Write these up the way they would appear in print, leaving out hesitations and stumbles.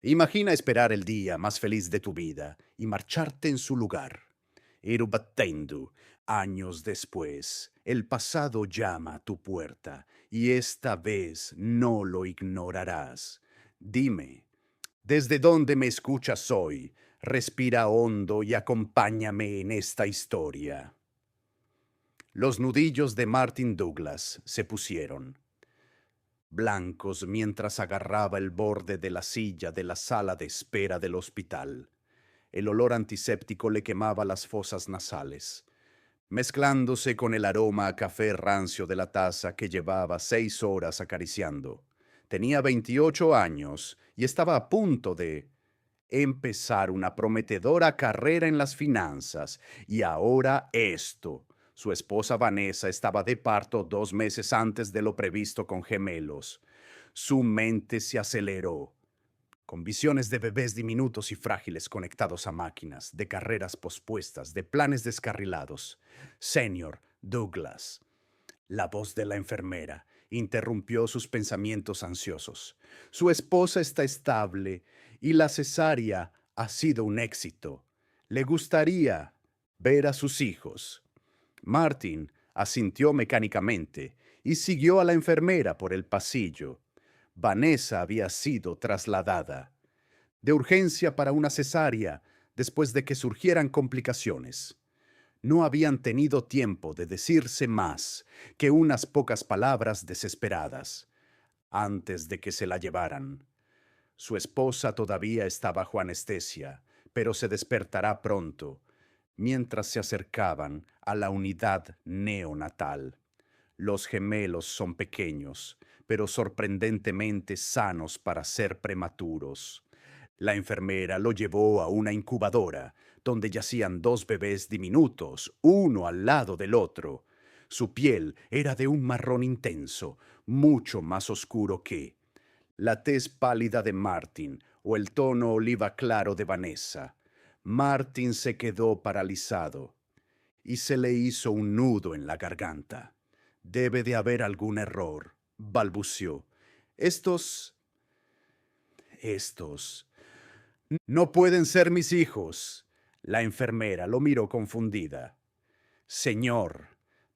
Imagina esperar el día más feliz de tu vida y marcharte en su lugar. Ir battendo, años después, el pasado llama a tu puerta y esta vez no lo ignorarás. Dime, ¿desde dónde me escuchas hoy? Respira hondo y acompáñame en esta historia. Los nudillos de Martin Douglas se pusieron blancos mientras agarraba el borde de la silla de la sala de espera del hospital. El olor antiséptico le quemaba las fosas nasales, mezclándose con el aroma a café rancio de la taza que llevaba 6 horas acariciando. Tenía 28 años y estaba a punto de empezar una prometedora carrera en las finanzas. Y ahora esto. Su esposa Vanessa estaba de parto 2 meses antes de lo previsto con gemelos. Su mente se aceleró, con visiones de bebés diminutos y frágiles conectados a máquinas, de carreras pospuestas, de planes descarrilados. Señor Douglas, la voz de la enfermera interrumpió sus pensamientos ansiosos. Su esposa está estable y la cesárea ha sido un éxito. Le gustaría ver a sus hijos. Martin asintió mecánicamente y siguió a la enfermera por el pasillo. Vanessa había sido trasladada de urgencia para una cesárea después de que surgieran complicaciones. No habían tenido tiempo de decirse más que unas pocas palabras desesperadas antes de que se la llevaran. Su esposa todavía está bajo anestesia, pero se despertará pronto, mientras se acercaban a la unidad neonatal. Los gemelos son pequeños, pero sorprendentemente sanos para ser prematuros. La enfermera lo llevó a una incubadora, donde yacían 2 bebés diminutos, uno al lado del otro. Su piel era de un marrón intenso, mucho más oscuro que la tez pálida de Martin o el tono oliva claro de Vanessa. Martin se quedó paralizado y se le hizo un nudo en la garganta. Debe de haber algún error, balbuceó. Estos... estos... No pueden ser mis hijos. La enfermera lo miró confundida. Señor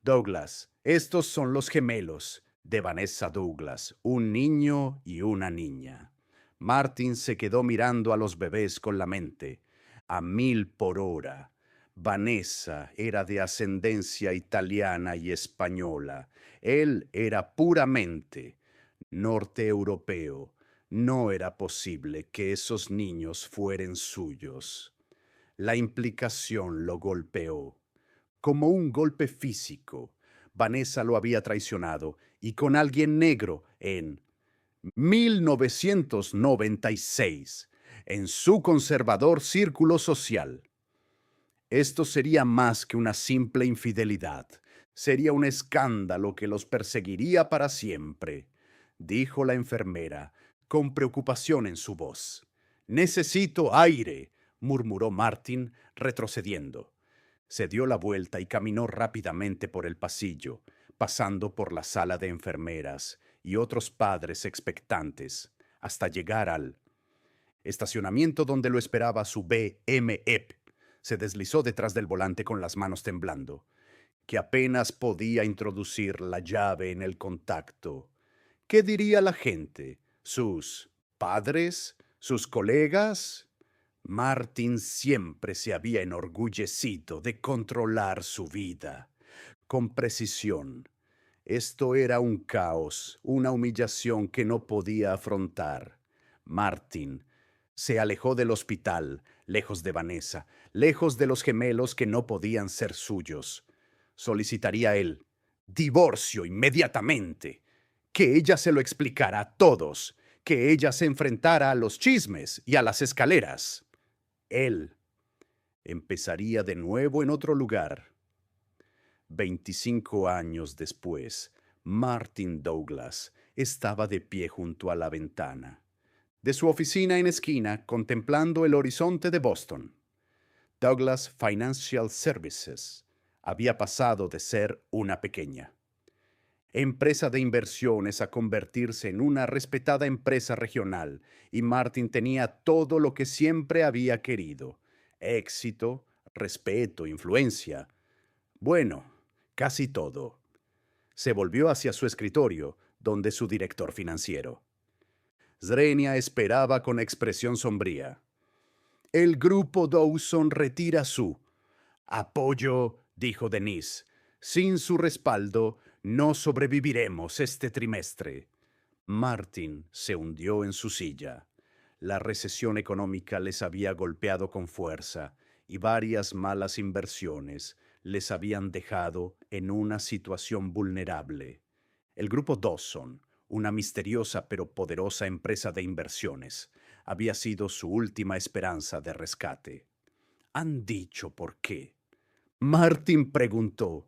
Douglas, estos son los gemelos de Vanessa Douglas, un niño y una niña. Martin se quedó mirando a los bebés con la mente, a 1000 por hora. Vanessa era de ascendencia italiana y española. Él era puramente norte-europeo. No era posible que esos niños fueran suyos. La implicación lo golpeó como un golpe físico. Vanessa lo había traicionado y con alguien negro en 1996, en su conservador círculo social. Esto sería más que una simple infidelidad. Sería un escándalo que los perseguiría para siempre, dijo la enfermera, con preocupación en su voz. Necesito aire, murmuró Martin, retrocediendo. Se dio la vuelta y caminó rápidamente por el pasillo, pasando por la sala de enfermeras y otros padres expectantes, hasta llegar al estacionamiento donde lo esperaba su BMF. Se deslizó detrás del volante con las manos temblando, que apenas podía introducir la llave en el contacto. ¿Qué diría la gente? ¿Sus padres? ¿Sus colegas? Martin siempre se había enorgullecido de controlar su vida con precisión. Esto era un caos, una humillación que no podía afrontar. Martin se alejó del hospital, lejos de Vanessa, lejos de los gemelos que no podían ser suyos. Solicitaría él divorcio inmediatamente, que ella se lo explicara a todos, que ella se enfrentara a los chismes y a las escaleras. Él empezaría de nuevo en otro lugar. 25 años después, Martin Douglas estaba de pie junto a la ventana de su oficina en esquina contemplando el horizonte de Boston. Douglas Financial Services había pasado de ser una pequeña empresa de inversiones a convertirse en una respetada empresa regional, y Martin tenía todo lo que siempre había querido: éxito, respeto, influencia. Bueno, casi todo. Se volvió hacia su escritorio, donde su director financiero. Zrenia esperaba con expresión sombría. El grupo Dawson retira su apoyo, dijo Denise. Sin su respaldo, no sobreviviremos este trimestre. Martin se hundió en su silla. La recesión económica les había golpeado con fuerza y varias malas inversiones les habían dejado en una situación vulnerable. El grupo Dawson, una misteriosa pero poderosa empresa de inversiones, había sido su última esperanza de rescate. ¿Han dicho por qué? Martin preguntó.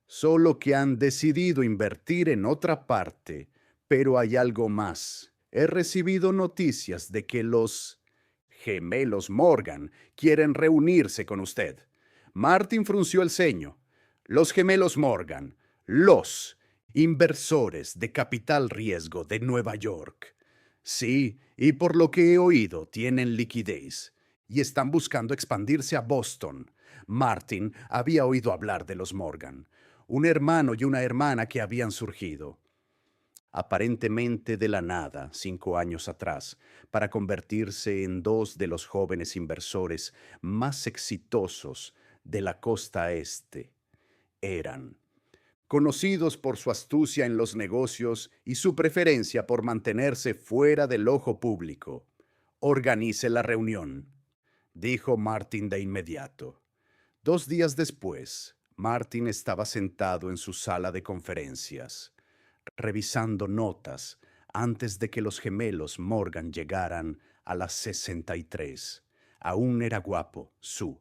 Solo que han decidido invertir en otra parte, pero hay algo más. He recibido noticias de que los gemelos Morgan quieren reunirse con usted. Martin frunció el ceño. Los gemelos Morgan, los inversores de capital riesgo de Nueva York. Sí, y por lo que he oído, tienen liquidez y están buscando expandirse a Boston. Martin había oído hablar de los Morgan, un hermano y una hermana que habían surgido, aparentemente de la nada, 5 años atrás, para convertirse en dos de los jóvenes inversores más exitosos de la costa este. Eran conocidos por su astucia en los negocios y su preferencia por mantenerse fuera del ojo público. Organice la reunión, dijo Martin de inmediato. 2 días después, Martin estaba sentado en su sala de conferencias, revisando notas antes de que los gemelos Morgan llegaran a las 63. Aún era guapo, su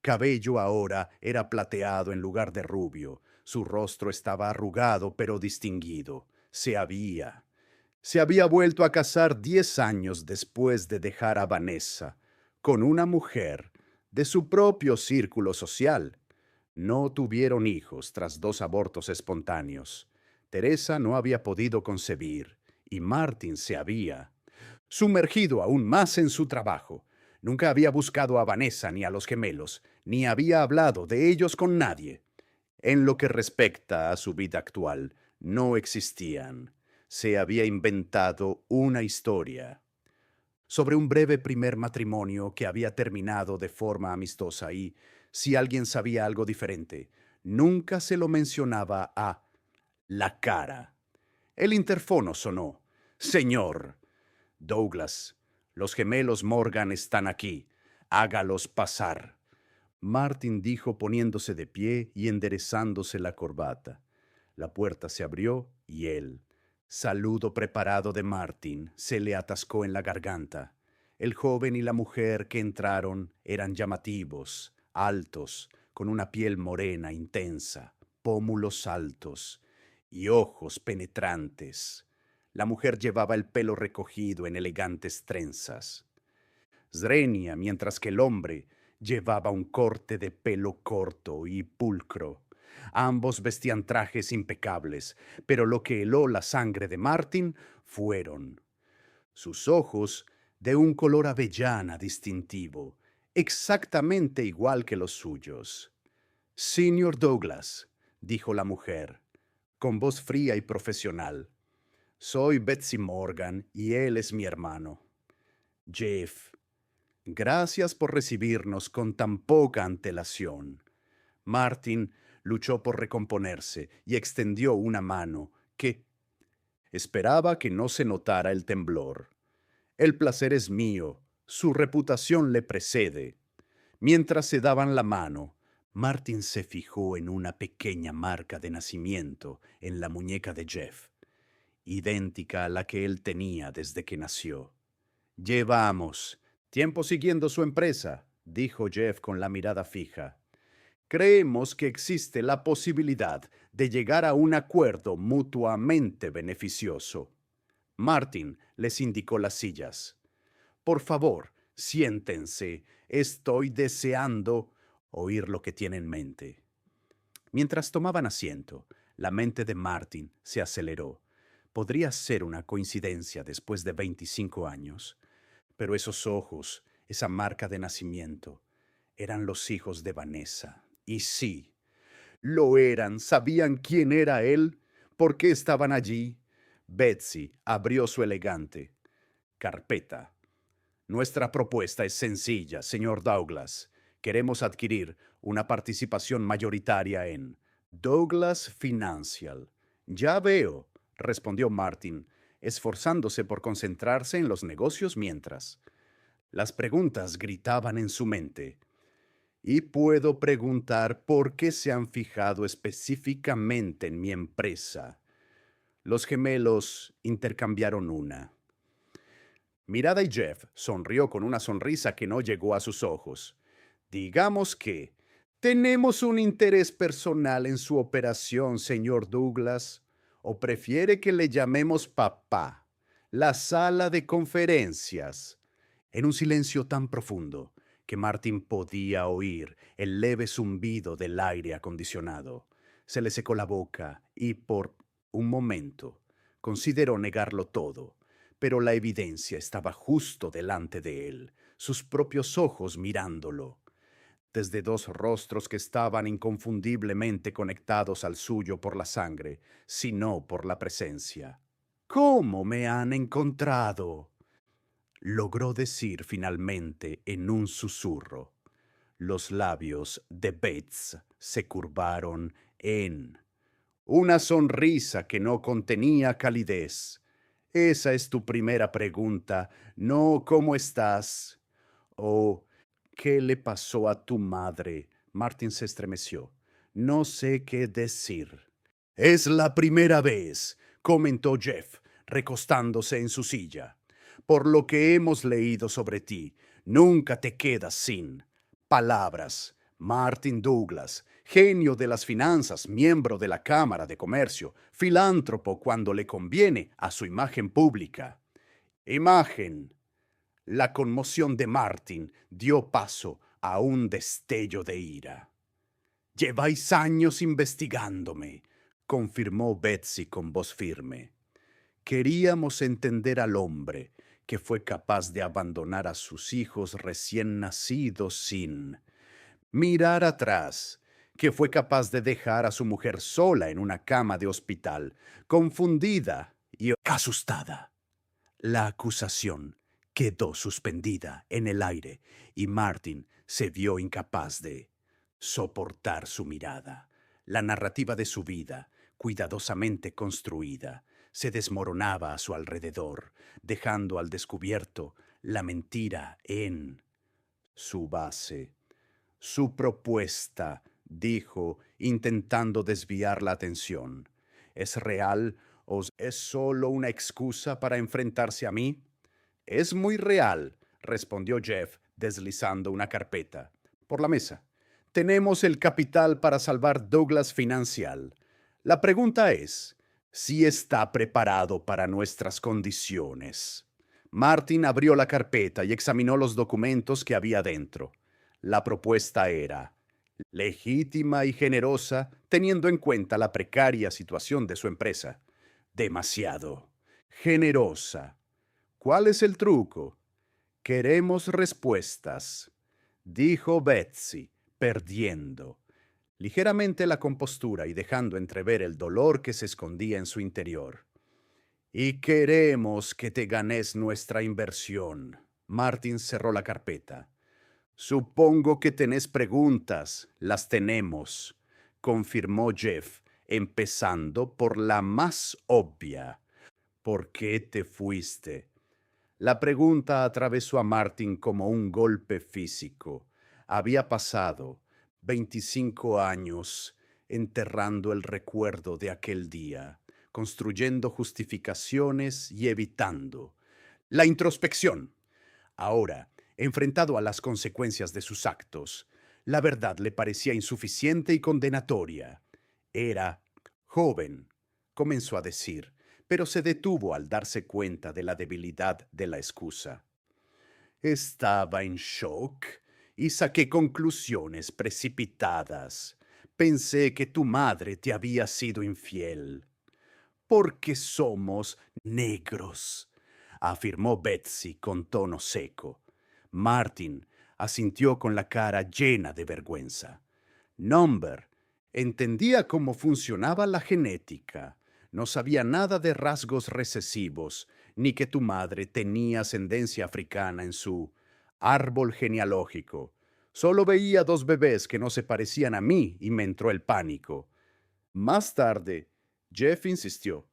cabello ahora era plateado en lugar de rubio. Su rostro estaba arrugado pero distinguido. Se había vuelto a casar 10 años después de dejar a Vanessa, con una mujer de su propio círculo social. No tuvieron hijos tras 2 abortos espontáneos. Teresa no había podido concebir y Martin se había sumergido aún más en su trabajo. Nunca había buscado a Vanessa ni a los gemelos, ni había hablado de ellos con nadie. En lo que respecta a su vida actual, no existían. Se había inventado una historia sobre un breve primer matrimonio que había terminado de forma amistosa y, si alguien sabía algo diferente, nunca se lo mencionaba a la cara. El interfono sonó. Señor Douglas, los gemelos Morgan están aquí. Hágalos pasar. Martin dijo poniéndose de pie y enderezándose la corbata. La puerta se abrió y él, saludo preparado de Martin, se le atascó en la garganta. El joven y la mujer que entraron eran llamativos, altos, con una piel morena intensa, pómulos altos y ojos penetrantes. La mujer llevaba el pelo recogido en elegantes trenzas. Zrenia, mientras que el hombre llevaba un corte de pelo corto y pulcro. Ambos vestían trajes impecables, pero lo que heló la sangre de Martin fueron sus ojos de un color avellana distintivo, exactamente igual que los suyos. Señor Douglas, dijo la mujer, con voz fría y profesional, soy Betsy Morgan y él es mi hermano. Jeff, gracias por recibirnos con tan poca antelación. Martin luchó por recomponerse y extendió una mano que esperaba que no se notara el temblor. El placer es mío, su reputación le precede. Mientras se daban la mano, Martin se fijó en una pequeña marca de nacimiento en la muñeca de Jeff, idéntica a la que él tenía desde que nació. Llevamos tiempo siguiendo su empresa, dijo Jeff con la mirada fija. Creemos que existe la posibilidad de llegar a un acuerdo mutuamente beneficioso. Martin les indicó las sillas. Por favor, siéntense. Estoy deseando oír lo que tiene en mente. Mientras tomaban asiento, La mente de Martin se aceleró. Podría ser una coincidencia después de 25 años, pero esos ojos, esa marca de nacimiento, eran los hijos de Vanessa. Y sí, lo eran. ¿Sabían quién era él? ¿Por qué estaban allí? Betsy abrió su elegante carpeta. Nuestra propuesta es sencilla, señor Douglas. Queremos adquirir una participación mayoritaria en Douglas Financial. Ya veo, respondió Martin, esforzándose por concentrarse en los negocios mientras. Las preguntas gritaban en su mente. Y puedo preguntar por qué se han fijado específicamente en mi empresa. Los gemelos intercambiaron una mirada y Jeff sonrió con una sonrisa que no llegó a sus ojos. Digamos que tenemos un interés personal en su operación, señor Douglas. ¿O prefiere que le llamemos papá? La sala de conferencias. En un silencio tan profundo que Martin podía oír el leve zumbido del aire acondicionado. Se le secó la boca y por un momento consideró negarlo todo, pero la evidencia estaba justo delante de él, sus propios ojos mirándolo. Desde dos rostros que estaban inconfundiblemente conectados al suyo por la sangre, sino por la presencia. ¿Cómo me han encontrado?, logró decir finalmente en un susurro. Los labios de Bates se curvaron en una sonrisa que no contenía calidez. Esa es tu primera pregunta, no cómo estás. O ¿qué le pasó a tu madre? Martin se estremeció. No sé qué decir. Es la primera vez, comentó Jeff, recostándose en su silla. Por lo que hemos leído sobre ti, nunca te quedas sin palabras. Martin Douglas, genio de las finanzas, miembro de la Cámara de Comercio, filántropo cuando le conviene a su imagen pública. Imagen. La conmoción de Martin dio paso a un destello de ira. Lleváis años investigándome, confirmó Betsy con voz firme. Queríamos entender al hombre que fue capaz de abandonar a sus hijos recién nacidos sin mirar atrás, que fue capaz de dejar a su mujer sola en una cama de hospital, confundida y asustada. La acusación quedó suspendida en el aire y Martin se vio incapaz de soportar su mirada. La narrativa de su vida, cuidadosamente construida, se desmoronaba a su alrededor, dejando al descubierto la mentira en su base. Su propuesta, dijo, intentando desviar la atención, ¿es real o es solo una excusa para enfrentarse a mí? Es muy real, respondió Jeff, deslizando una carpeta por la mesa. Tenemos el capital para salvar Douglas Financial. La pregunta es si está preparado para nuestras condiciones. Martin abrió la carpeta y examinó los documentos que había dentro. La propuesta era legítima y generosa, teniendo en cuenta la precaria situación de su empresa. Demasiado generosa. ¿Cuál es el truco? Queremos respuestas, dijo Betsy, perdiendo ligeramente la compostura y dejando entrever el dolor que se escondía en su interior. Y queremos que te ganes nuestra inversión. Martin cerró la carpeta. Supongo que tenés preguntas. Las tenemos, confirmó Jeff, empezando por la más obvia. ¿Por qué te fuiste? La pregunta atravesó a Martin como un golpe físico. Había pasado 25 años enterrando el recuerdo de aquel día, construyendo justificaciones y evitando la introspección. Ahora, enfrentado a las consecuencias de sus actos, la verdad le parecía insuficiente y condenatoria. Era joven, comenzó a decir, pero se detuvo al darse cuenta de la debilidad de la excusa. Estaba en shock y saqué conclusiones precipitadas. Pensé que tu madre te había sido infiel. Porque somos negros, afirmó Betsy con tono seco. Martin asintió con la cara llena de vergüenza. Number entendía cómo funcionaba la genética. No sabía nada de rasgos recesivos, ni que tu madre tenía ascendencia africana en su árbol genealógico. Solo veía dos bebés que no se parecían a mí y me entró el pánico. Más tarde, Jeff insistió.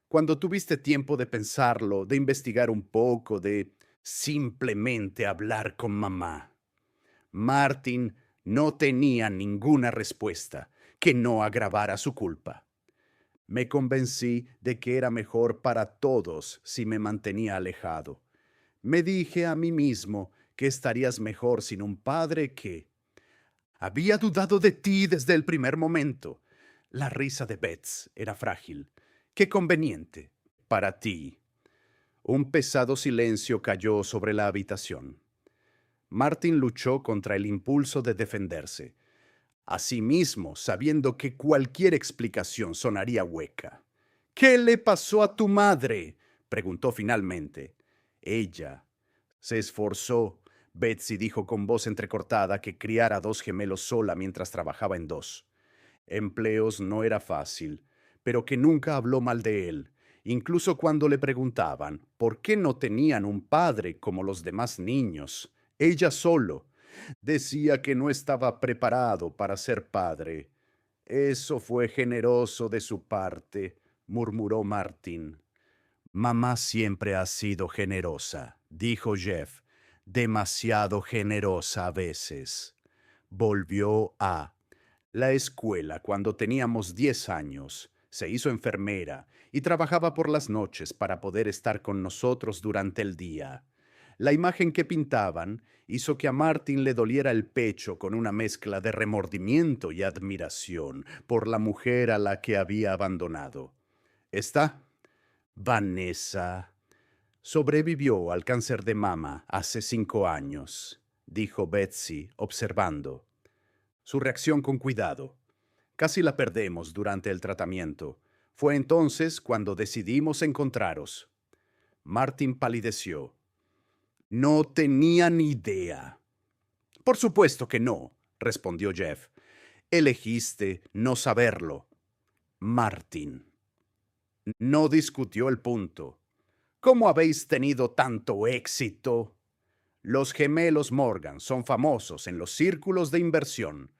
Cuando tuviste tiempo de pensarlo, de investigar un poco, de simplemente hablar con mamá. Martin no tenía ninguna respuesta que no agravara su culpa. Me convencí de que era mejor para todos si me mantenía alejado. Me dije a mí mismo que estarías mejor sin un padre que... Había dudado de ti desde el primer momento. La risa de Bets era frágil. Qué conveniente. Para ti. Un pesado silencio cayó sobre la habitación. Martin luchó contra el impulso de defenderse. Asimismo, sabiendo que cualquier explicación sonaría hueca. ¿Qué le pasó a tu madre? Preguntó finalmente. Ella se esforzó. Betsy dijo con voz entrecortada que criara a dos gemelos sola mientras trabajaba en dos. Empleos no era fácil, pero que nunca habló mal de él, incluso cuando le preguntaban por qué no tenían un padre como los demás niños. Ella solo decía que no estaba preparado para ser padre. Eso fue generoso de su parte, murmuró Martin. Mamá siempre ha sido generosa, dijo Jeff, demasiado generosa a veces. Volvió a la escuela cuando teníamos 10 años. Se hizo enfermera y trabajaba por las noches para poder estar con nosotros durante el día. La imagen que pintaban hizo que a Martin le doliera el pecho con una mezcla de remordimiento y admiración por la mujer a la que había abandonado. Esta, Vanessa, sobrevivió al cáncer de mama hace 5 años, dijo Betsy, observando. Su reacción con cuidado. Casi la perdemos durante el tratamiento. Fue entonces cuando decidimos encontraros. Martin palideció. No tenía ni idea. Por supuesto que no, respondió Jeff. Elegiste no saberlo. Martin. No discutió el punto. ¿Cómo habéis tenido tanto éxito? Los gemelos Morgan son famosos en los círculos de inversión.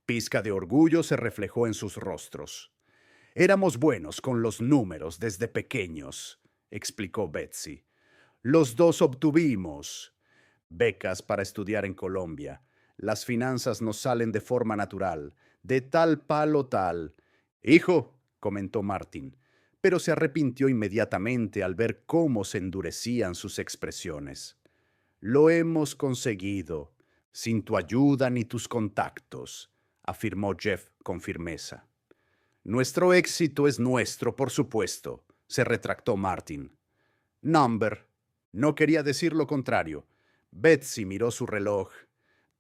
Pizca de orgullo se reflejó en sus rostros. Éramos buenos con los números desde pequeños, explicó Betsy. Los dos obtuvimos becas para estudiar en Colombia. Las finanzas nos salen de forma natural, de tal palo tal. Hijo, comentó Martin, pero se arrepintió inmediatamente al ver cómo se endurecían sus expresiones. Lo hemos conseguido, sin tu ayuda ni tus contactos, afirmó Jeff con firmeza. Nuestro éxito es nuestro, por supuesto, se retractó Martin. Number. No quería decir lo contrario. Betsy miró su reloj.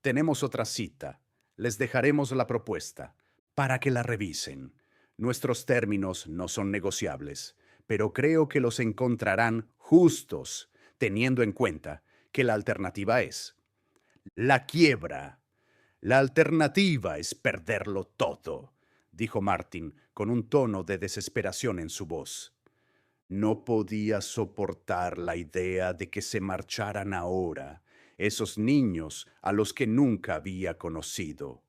Tenemos otra cita. Les dejaremos la propuesta para que la revisen. Nuestros términos no son negociables, pero creo que los encontrarán justos, teniendo en cuenta que la alternativa es la quiebra. La alternativa es perderlo todo, dijo Martin con un tono de desesperación en su voz. No podía soportar la idea de que se marcharan ahora esos niños a los que nunca había conocido.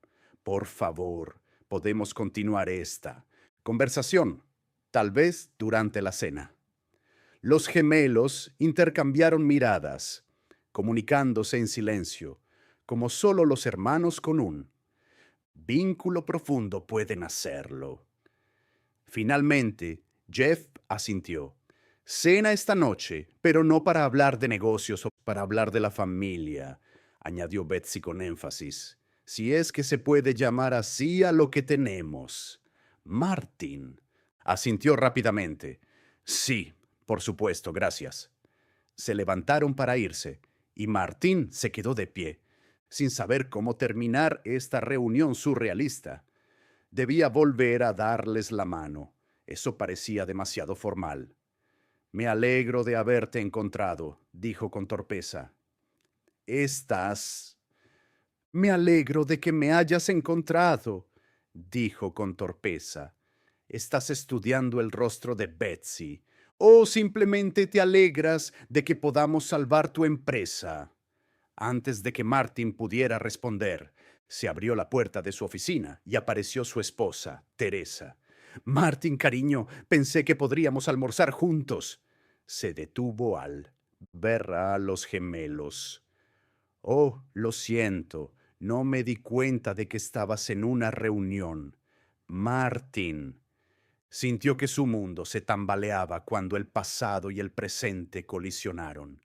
Por favor, podemos continuar esta conversación, tal vez durante la cena. Los gemelos intercambiaron miradas, comunicándose en silencio, como solo los hermanos con un vínculo profundo pueden hacerlo. Finalmente, Jeff asintió. Cena esta noche, pero no para hablar de negocios o para hablar de la familia, añadió Betsy con énfasis. Si es que se puede llamar así a lo que tenemos. Martin asintió rápidamente. Sí, por supuesto, gracias. Se levantaron para irse, y Martín se quedó de pie, sin saber cómo terminar esta reunión surrealista. Debía volver a darles la mano. Eso parecía demasiado formal. Me alegro de haberte encontrado, dijo con torpeza. Estás... Me alegro de que me hayas encontrado, dijo con torpeza. ¿Estás estudiando el rostro de Betsy? ¿O simplemente te alegras de que podamos salvar tu empresa? Antes de que Martin pudiera responder, se abrió la puerta de su oficina y apareció su esposa, Teresa. Martin, cariño, pensé que podríamos almorzar juntos. Se detuvo al ver a los gemelos. Oh, lo siento, no me di cuenta de que estabas en una reunión. Martin. Sintió que su mundo se tambaleaba cuando el pasado y el presente colisionaron.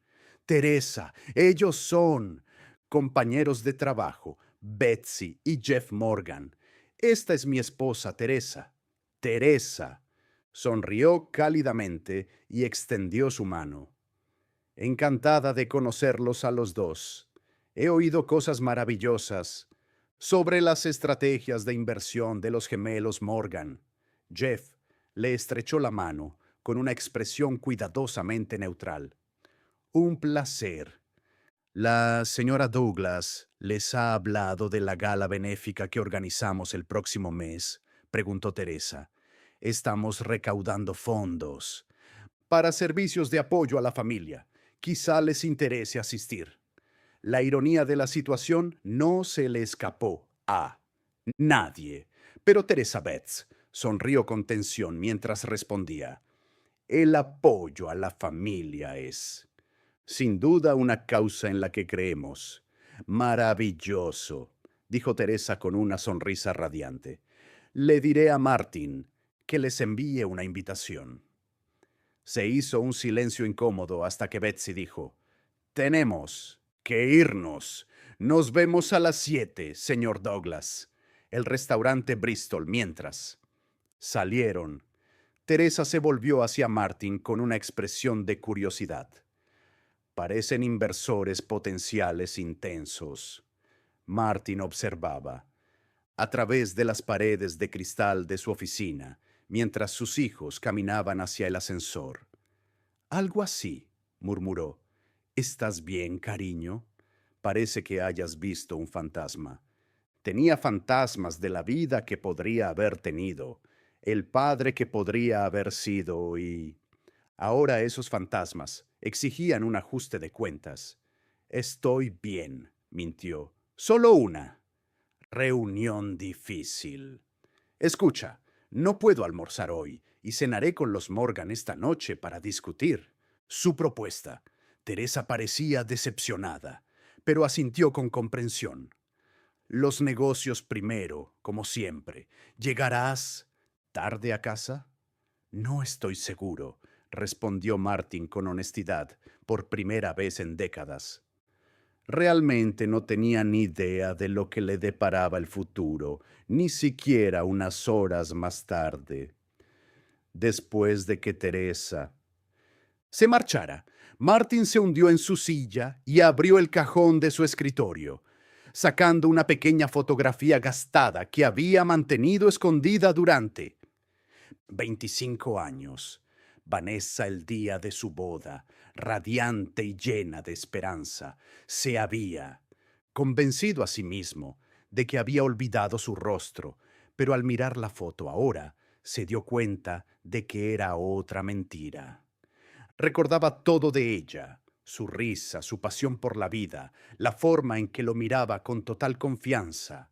Teresa, ellos son compañeros de trabajo, Betsy y Jeff Morgan. Esta es mi esposa, Teresa. Teresa. Sonrió cálidamente y extendió su mano. Encantada de conocerlos a los dos. He oído cosas maravillosas sobre las estrategias de inversión de los gemelos Morgan. Jeff le estrechó la mano con una expresión cuidadosamente neutral. Un placer. La señora Douglas les ha hablado de la gala benéfica que organizamos el próximo mes, preguntó Teresa. Estamos recaudando fondos para servicios de apoyo a la familia. Quizá les interese asistir. La ironía de la situación no se le escapó a nadie, pero Teresa Betts sonrió con tensión mientras respondía. El apoyo a la familia es, sin duda, una causa en la que creemos. Maravilloso, dijo Teresa con una sonrisa radiante. Le diré a Martin que les envíe una invitación. Se hizo un silencio incómodo hasta que Betsy dijo, Tenemos que irnos. Nos vemos a las 7, señor Douglas. El restaurante Bristol, mientras. Salieron. Teresa se volvió hacia Martin con una expresión de curiosidad. Parecen inversores potenciales intensos. Martin observaba, a través de las paredes de cristal de su oficina, mientras sus hijos caminaban hacia el ascensor. Algo así, murmuró. ¿Estás bien, cariño? Parece que hayas visto un fantasma. Tenía fantasmas de la vida que podría haber tenido, el padre que podría haber sido y... Ahora esos fantasmas exigían un ajuste de cuentas. Estoy bien, mintió. Solo una. Reunión difícil. Escucha, no puedo almorzar hoy y cenaré con los Morgan esta noche para discutir su propuesta. Teresa parecía decepcionada, pero asintió con comprensión. Los negocios primero, como siempre. ¿Llegarás tarde a casa? No estoy seguro, respondió Martin con honestidad, por primera vez en décadas. Realmente no tenía ni idea de lo que le deparaba el futuro, ni siquiera unas horas más tarde. Después de que Teresa se marchara, Martin se hundió en su silla y abrió el cajón de su escritorio, sacando una pequeña fotografía gastada que había mantenido escondida durante 25 años. Vanessa, el día de su boda, radiante y llena de esperanza, se había convencido a sí mismo de que había olvidado su rostro, pero al mirar la foto ahora se dio cuenta de que era otra mentira. Recordaba todo de ella, su risa, su pasión por la vida, la forma en que lo miraba con total confianza,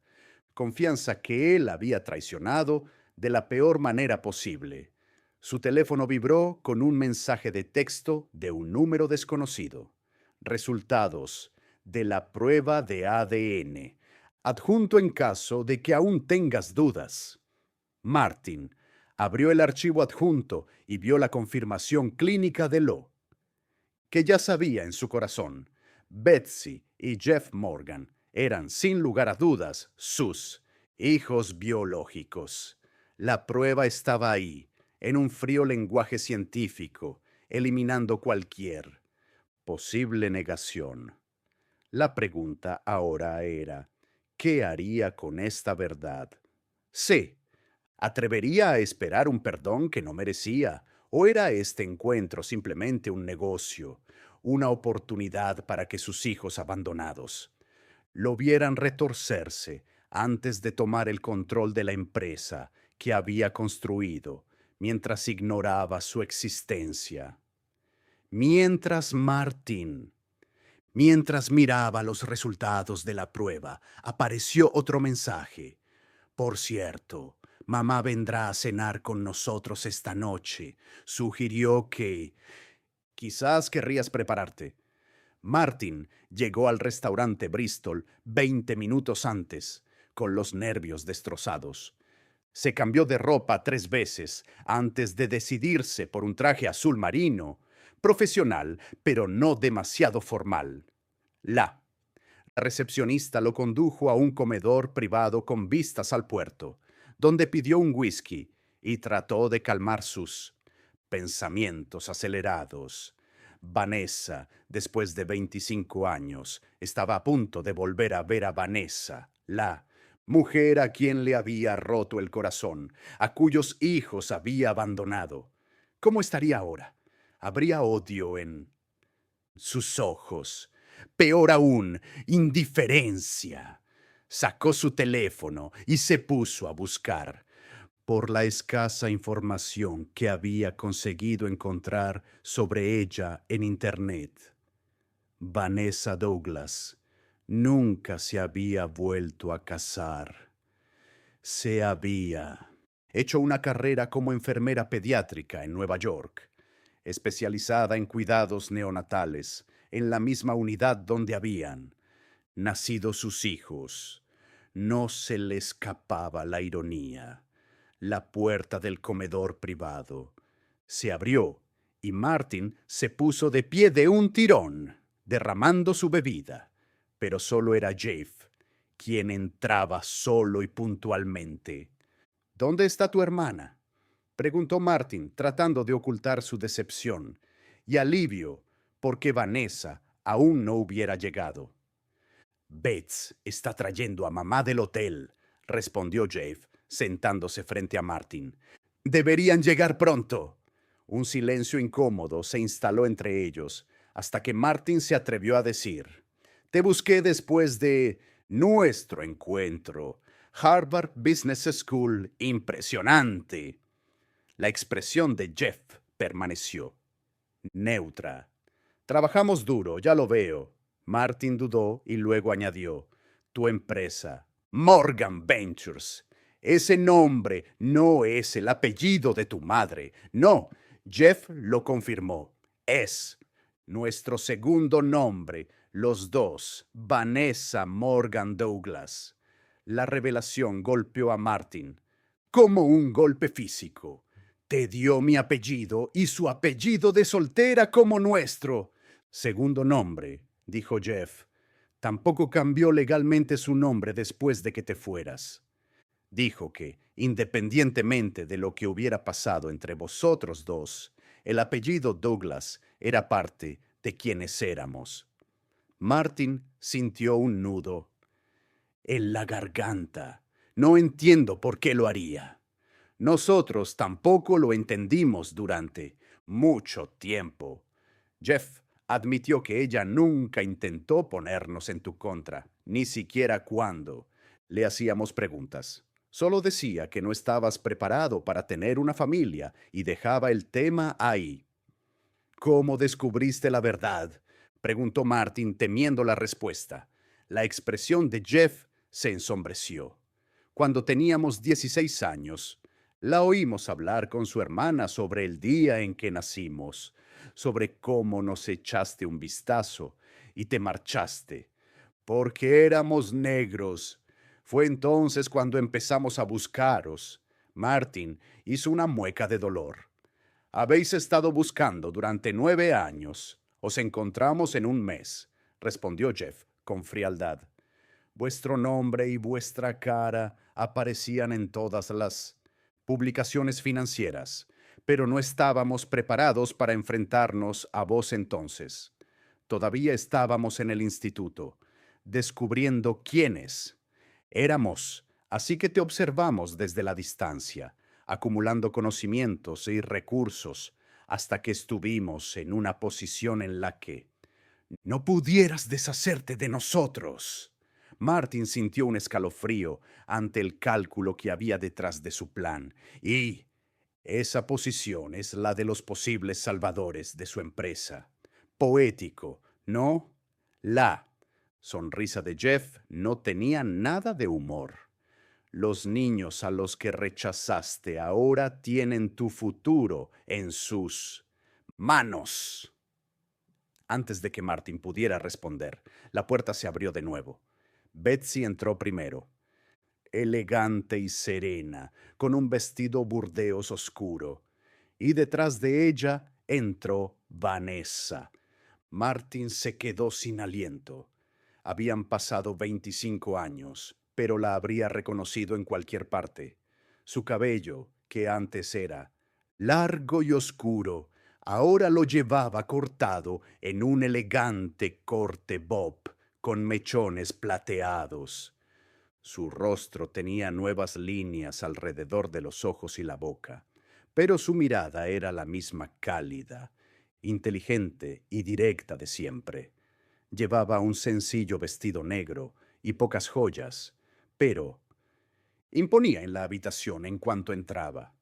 confianza que él había traicionado de la peor manera posible. Su teléfono vibró con un mensaje de texto de un número desconocido. Resultados de la prueba de ADN. Adjunto en caso de que aún tengas dudas. Martin abrió el archivo adjunto y vio la confirmación clínica de lo que ya sabía en su corazón. Betsy y Jeff Morgan eran, sin lugar a dudas, sus hijos biológicos. La prueba estaba ahí, en un frío lenguaje científico, eliminando cualquier posible negación. La pregunta ahora era, ¿qué haría con esta verdad? Sí, ¿Atrevería a esperar un perdón que no merecía? ¿O era este encuentro simplemente un negocio, una oportunidad para que sus hijos abandonados lo vieran retorcerse antes de tomar el control de la empresa que había construido mientras ignoraba su existencia? Mientras miraba los resultados de la prueba, apareció otro mensaje. Por cierto, mamá vendrá a cenar con nosotros esta noche. Sugirió que quizás querrías prepararte. Martin llegó al restaurante Bristol 20 minutos antes, con los nervios destrozados. Se cambió de ropa 3 veces antes de decidirse por un traje azul marino, profesional, pero no demasiado formal. La recepcionista lo condujo a un comedor privado con vistas al puerto, donde pidió un whisky y trató de calmar sus pensamientos acelerados. Vanessa, después de 25 años, estaba a punto de volver a ver a Vanessa, la mujer a quien le había roto el corazón, a cuyos hijos había abandonado. ¿Cómo estaría ahora? Habría odio en sus ojos. Peor aún, indiferencia. Sacó su teléfono y se puso a buscar. Por la escasa información que había conseguido encontrar sobre ella en Internet, Vanessa Douglas nunca se había vuelto a casar. Se había hecho una carrera como enfermera pediátrica en Nueva York, especializada en cuidados neonatales, en la misma unidad donde habían nacido sus hijos. No se le escapaba la ironía. La puerta del comedor privado se abrió y Martin se puso de pie de un tirón, derramando su bebida. Pero solo era Jeff quien entraba solo y puntualmente. ¿Dónde está tu hermana?, preguntó Martin, tratando de ocultar su decepción y alivio porque Vanessa aún no hubiera llegado. Bates está trayendo a mamá del hotel, respondió Jeff, sentándose frente a Martin. Deberían llegar pronto. Un silencio incómodo se instaló entre ellos, hasta que Martin se atrevió a decir: Te busqué después de nuestro encuentro. Harvard Business School, impresionante. La expresión de Jeff permaneció neutra. Trabajamos duro, ya lo veo. Martin dudó y luego añadió: Tu empresa, Morgan Ventures. Ese nombre no es el apellido de tu madre. No, Jeff lo confirmó. Es nuestro segundo nombre, los dos, Vanessa Morgan Douglas. La revelación golpeó a Martin como un golpe físico. Te dio mi apellido y su apellido de soltera como nuestro. Segundo nombre, dijo Jeff. Tampoco cambió legalmente su nombre después de que te fueras. Dijo que, independientemente de lo que hubiera pasado entre vosotros dos, el apellido Douglas era parte de quienes éramos. Martin sintió un nudo en la garganta. No entiendo por qué lo haría. Nosotros tampoco lo entendimos durante mucho tiempo. Jeff admitió que ella nunca intentó ponernos en tu contra, ni siquiera cuando le hacíamos preguntas. Solo decía que no estabas preparado para tener una familia y dejaba el tema ahí. ¿Cómo descubriste la verdad?, preguntó Martin, temiendo la respuesta. La expresión de Jeff se ensombreció. Cuando teníamos 16 años, la oímos hablar con su hermana sobre el día en que nacimos, sobre cómo nos echaste un vistazo y te marchaste, porque éramos negros. Fue entonces cuando empezamos a buscaros. Martin hizo una mueca de dolor. Habéis estado buscando durante 9 años. Os encontramos en un mes, respondió Jeff con frialdad. Vuestro nombre y vuestra cara aparecían en todas las publicaciones financieras, pero no estábamos preparados para enfrentarnos a vos entonces. Todavía estábamos en el instituto, descubriendo quiénes éramos Así que te observamos desde la distancia, acumulando conocimientos y recursos hasta que estuvimos en una posición en la que no pudieras deshacerte de nosotros. Martin sintió un escalofrío ante el cálculo que había detrás de su plan, y esa posición es la de los posibles salvadores de su empresa. Poético, ¿no? La sonrisa de Jeff no tenía nada de humor. Los niños a los que rechazaste ahora tienen tu futuro en sus manos. Antes de que Martin pudiera responder, la puerta se abrió de nuevo. Betsy entró primero, elegante y serena, con un vestido burdeos oscuro, y detrás de ella entró Vanessa. Martin se quedó sin aliento. Habían pasado 25 años, pero la habría reconocido en cualquier parte. Su cabello, que antes era largo y oscuro, ahora lo llevaba cortado en un elegante corte bob con mechones plateados. Su rostro tenía nuevas líneas alrededor de los ojos y la boca, pero su mirada era la misma cálida, inteligente y directa de siempre. Llevaba un sencillo vestido negro y pocas joyas, pero imponía en la habitación en cuanto entraba.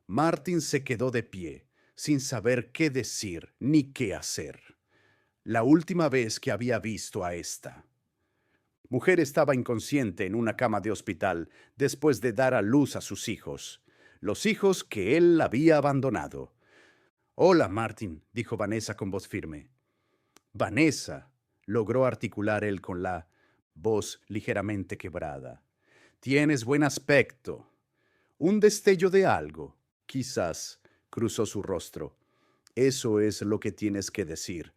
Martin se quedó de pie, sin saber qué decir ni qué hacer. La última vez que había visto a esta mujer estaba inconsciente en una cama de hospital después de dar a luz a sus hijos, los hijos que él había abandonado. Hola, Martin, dijo Vanessa con voz firme. Vanessa, logró articular él con la voz ligeramente quebrada. Tienes buen aspecto. Un destello de algo, quizás, cruzó su rostro. Eso es lo que tienes que decir,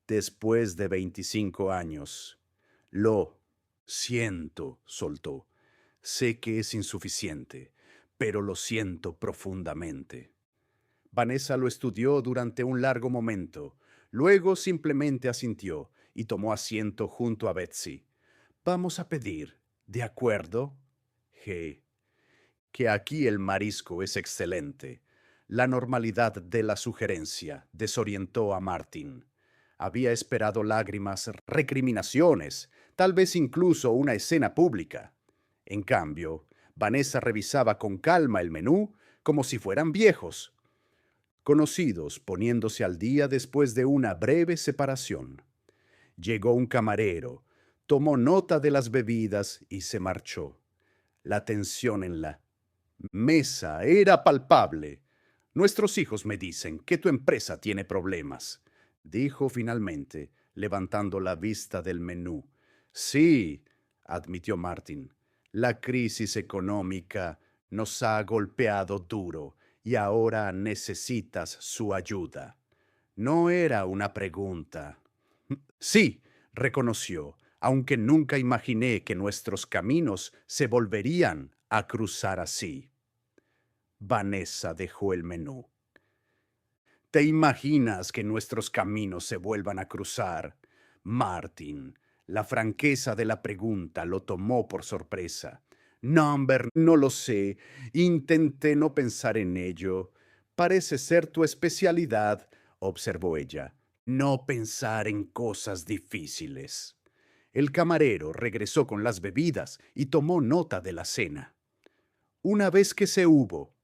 después de 25 años. Lo siento, soltó. Sé que es insuficiente, pero lo siento profundamente. Vanessa lo estudió durante un largo momento. Luego simplemente asintió y tomó asiento junto a Betsy. Vamos a pedir, ¿de acuerdo? G. Que aquí el marisco es excelente. La normalidad de la sugerencia desorientó a Martin. Había esperado lágrimas, recriminaciones, tal vez incluso una escena pública. En cambio, Vanessa revisaba con calma el menú como si fueran viejos, conocidos poniéndose al día después de una breve separación. Llegó un camarero, tomó nota de las bebidas y se marchó. La tensión en la mesa era palpable. Nuestros hijos me dicen que tu empresa tiene problemas, dijo finalmente, levantando la vista del menú. Sí, admitió Martin, la crisis económica nos ha golpeado duro y ahora necesitas su ayuda. No era una pregunta. Sí, reconoció, aunque nunca imaginé que nuestros caminos se volverían a cruzar así. Vanessa dejó el menú. ¿Te imaginas que nuestros caminos se vuelvan a cruzar? Martin, la franqueza de la pregunta lo tomó por sorpresa. No, Amber, no lo sé. Intenté no pensar en ello. Parece ser tu especialidad, observó ella. No pensar en cosas difíciles. El camarero regresó con las bebidas y tomó nota de la cena. Una vez que se hubo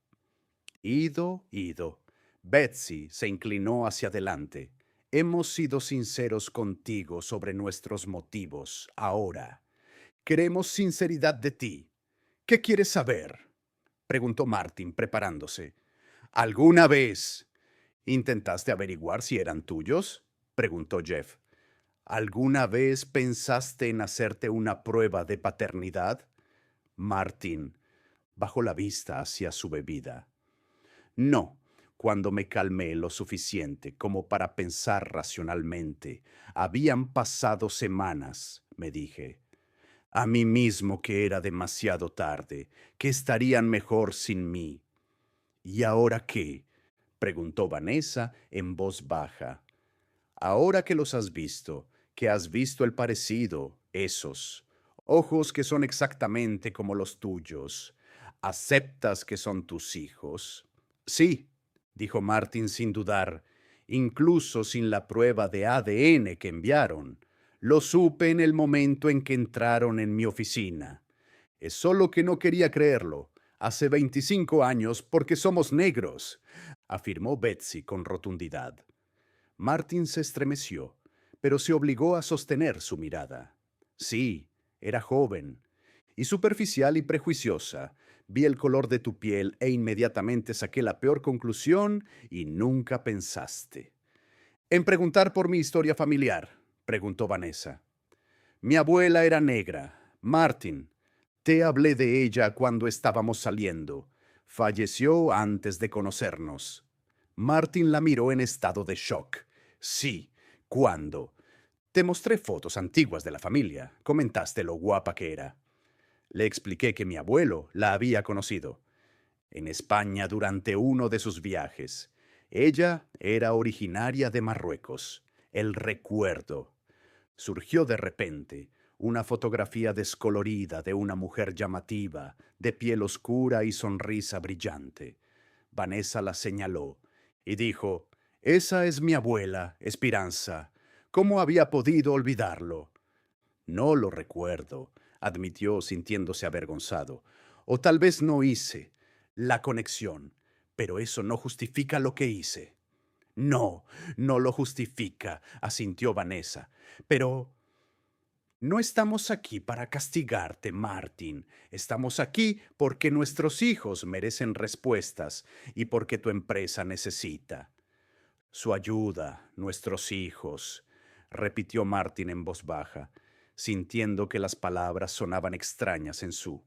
ido, Betsy se inclinó hacia adelante. Hemos sido sinceros contigo sobre nuestros motivos. Ahora, queremos sinceridad de ti. ¿Qué quieres saber? Preguntó Martin, preparándose. ¿Alguna vez intentaste averiguar si eran tuyos? Preguntó Jeff. ¿Alguna vez pensaste en hacerte una prueba de paternidad? Martin bajó la vista hacia su bebida. No, cuando me calmé lo suficiente como para pensar racionalmente. Habían pasado semanas, me dije. A mí mismo que era demasiado tarde, que estarían mejor sin mí. ¿Y ahora qué? Preguntó Vanessa en voz baja. Ahora que los has visto, que has visto el parecido, esos ojos que son exactamente como los tuyos. ¿Aceptas que son tus hijos? Sí, dijo Martin sin dudar, incluso sin la prueba de ADN que enviaron. Lo supe en el momento en que entraron en mi oficina. Es solo que no quería creerlo. Hace 25 años porque somos negros, afirmó Betsy con rotundidad. Martin se estremeció, pero se obligó a sostener su mirada. Sí, era joven y superficial y prejuiciosa. Vi el color de tu piel e inmediatamente saqué la peor conclusión y nunca pensaste. En preguntar por mi historia familiar, preguntó Vanessa. Mi abuela era negra. Martin, te hablé de ella cuando estábamos saliendo. Falleció antes de conocernos. Martin la miró en estado de shock. Sí, ¿cuándo? Te mostré fotos antiguas de la familia. Comentaste lo guapa que era. Le expliqué que mi abuelo la había conocido en España durante uno de sus viajes. Ella era originaria de Marruecos. El recuerdo. Surgió de repente una fotografía descolorida de una mujer llamativa, de piel oscura y sonrisa brillante. Vanessa la señaló y dijo, «Esa es mi abuela, Esperanza. ¿Cómo había podido olvidarlo?» «No lo recuerdo», admitió sintiéndose avergonzado. «O tal vez no hice la conexión, pero eso no justifica lo que hice». «No, no lo justifica», asintió Vanessa. «Pero no estamos aquí para castigarte, Martin. Estamos aquí porque nuestros hijos merecen respuestas y porque tu empresa necesita su ayuda, nuestros hijos», repitió Martin en voz baja, sintiendo que las palabras sonaban extrañas en su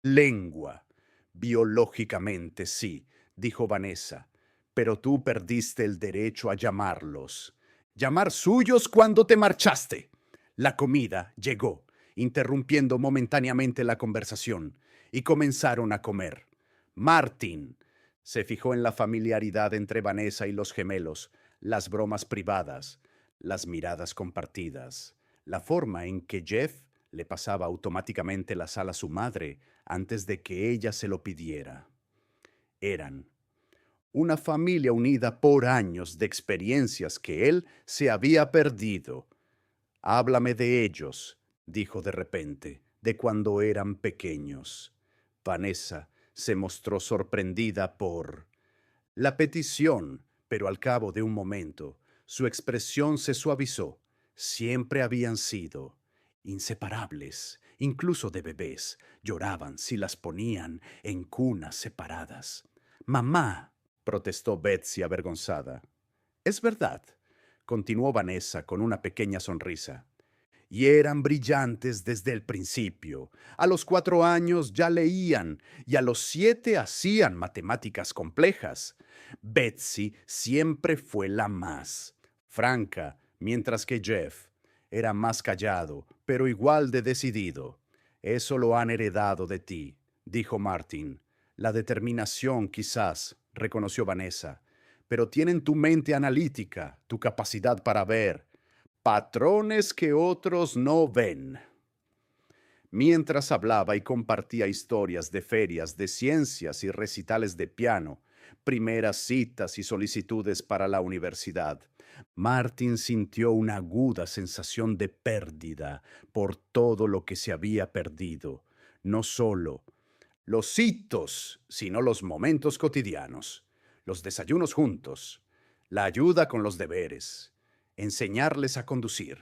lengua. «Biológicamente sí», dijo Vanessa, «pero tú perdiste el derecho a llamarlos. Llamar suyos cuando te marchaste». La comida llegó, interrumpiendo momentáneamente la conversación, y comenzaron a comer. Martin se fijó en la familiaridad entre Vanessa y los gemelos, las bromas privadas, las miradas compartidas, la forma en que Jeff le pasaba automáticamente la sal a su madre antes de que ella se lo pidiera. Eran una familia unida por años de experiencias que él se había perdido. «Háblame de ellos», dijo de repente, «de cuando eran pequeños». Vanessa se mostró sorprendida por la petición, pero al cabo de un momento, su expresión se suavizó. Siempre habían sido inseparables, incluso de bebés. Lloraban si las ponían en cunas separadas. «Mamá», protestó Betsy avergonzada. «Es verdad», continuó Vanessa con una pequeña sonrisa. «Y eran brillantes desde el principio. A los 4 años ya leían y a los 7 hacían matemáticas complejas. Betsy siempre fue la más franca, mientras que Jeff era más callado, pero igual de decidido. Eso lo han heredado de ti», dijo Martin. «La determinación, quizás», reconoció Vanessa, «pero tienen tu mente analítica, tu capacidad para ver patrones que otros no ven». Mientras hablaba y compartía historias de ferias de ciencias y recitales de piano, primeras citas y solicitudes para la universidad, Martin sintió una aguda sensación de pérdida por todo lo que se había perdido, no solo los hitos, sino los momentos cotidianos, los desayunos juntos, la ayuda con los deberes, enseñarles a conducir.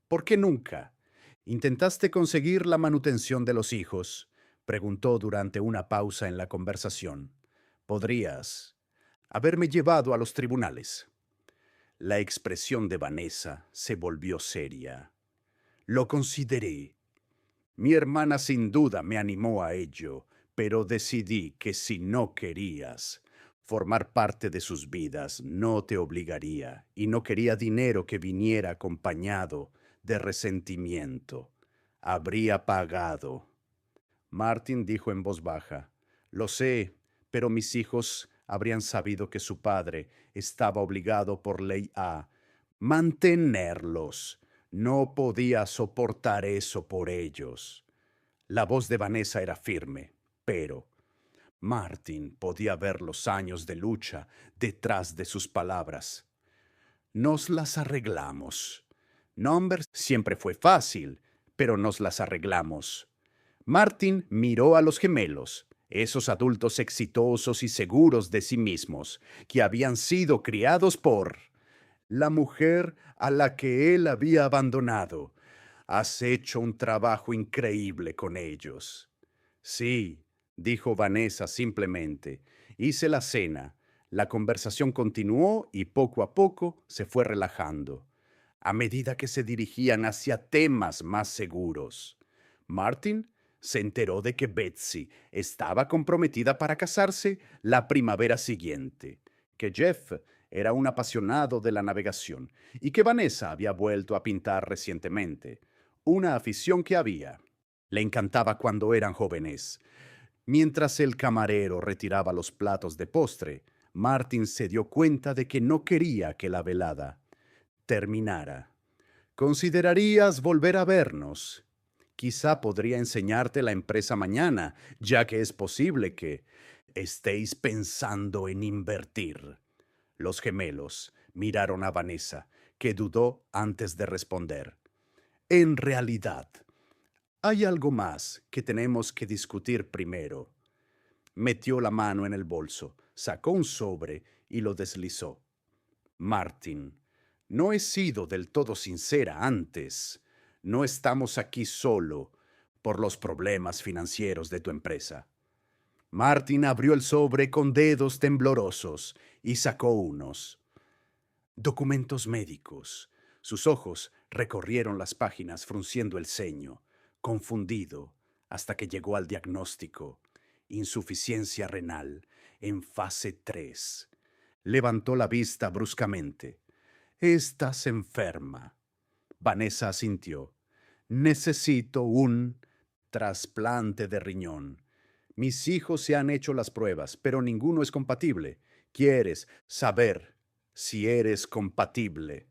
¿Por qué nunca intentaste conseguir la manutención de los hijos?, preguntó durante una pausa en la conversación. «Podrías haberme llevado a los tribunales». La expresión de Vanessa se volvió seria. «Lo consideré. Mi hermana sin duda me animó a ello, pero decidí que si no querías formar parte de sus vidas, no te obligaría, y no quería dinero que viniera acompañado de resentimiento. Habría pagado». Martin dijo en voz baja, «Lo sé, pero mis hijos habrían sabido que su padre estaba obligado por ley a mantenerlos. No podía soportar eso por ellos. La voz de Vanessa era firme, pero Martin podía ver los años de lucha detrás de sus palabras. Nos las arreglamos. Numbers siempre fue fácil, pero nos las arreglamos. Martin miró a los gemelos, esos adultos exitosos y seguros de sí mismos, que habían sido criados por la mujer a la que él había abandonado. Has hecho un trabajo increíble con ellos. Sí, dijo Vanessa simplemente. Hice la cena. La conversación continuó y poco a poco se fue relajando, a medida que se dirigían hacia temas más seguros. Martin se enteró de que Betsy estaba comprometida para casarse la primavera siguiente, que Jeff era un apasionado de la navegación y que Vanessa había vuelto a pintar recientemente, una afición que había. Le encantaba cuando eran jóvenes. Mientras el camarero retiraba los platos de postre, Martin se dio cuenta de que no quería que la velada terminara. ¿Considerarías volver a vernos? Quizá podría enseñarte la empresa mañana, ya que es posible que estéis pensando en invertir. Los gemelos miraron a Vanessa, que dudó antes de responder. En realidad, hay algo más que tenemos que discutir primero. Metió la mano en el bolso, sacó un sobre y lo deslizó. Martin, no he sido del todo sincera antes. No estamos aquí solo por los problemas financieros de tu empresa. Martin abrió el sobre con dedos temblorosos y sacó unos documentos médicos. Sus ojos recorrieron las páginas frunciendo el ceño, confundido, hasta que llegó al diagnóstico: insuficiencia renal en fase 3. Levantó la vista bruscamente. Estás enferma. Vanessa asintió. Necesito un trasplante de riñón. Mis hijos se han hecho las pruebas, pero ninguno es compatible. ¿Quieres saber si eres compatible?,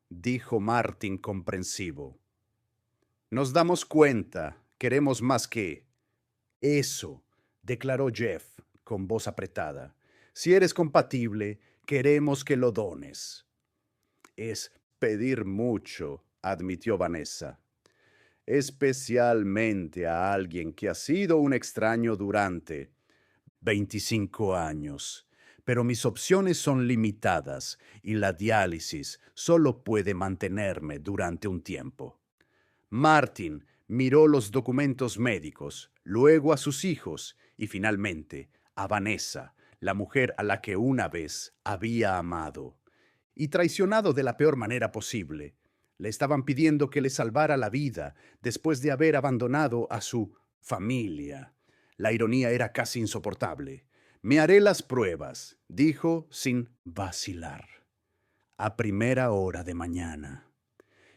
dijo Martin comprensivo. Nos damos cuenta, queremos más que eso, declaró Jeff con voz apretada. Si eres compatible, queremos que lo dones. Es pedir mucho, admitió Vanessa, especialmente a alguien que ha sido un extraño durante 25 años. Pero mis opciones son limitadas y la diálisis solo puede mantenerme durante un tiempo. Martin miró los documentos médicos, luego a sus hijos y finalmente a Vanessa, la mujer a la que una vez había amado y traicionado de la peor manera posible. Le estaban pidiendo que le salvara la vida después de haber abandonado a su familia. La ironía era casi insoportable. Me haré las pruebas, dijo sin vacilar. A primera hora de mañana.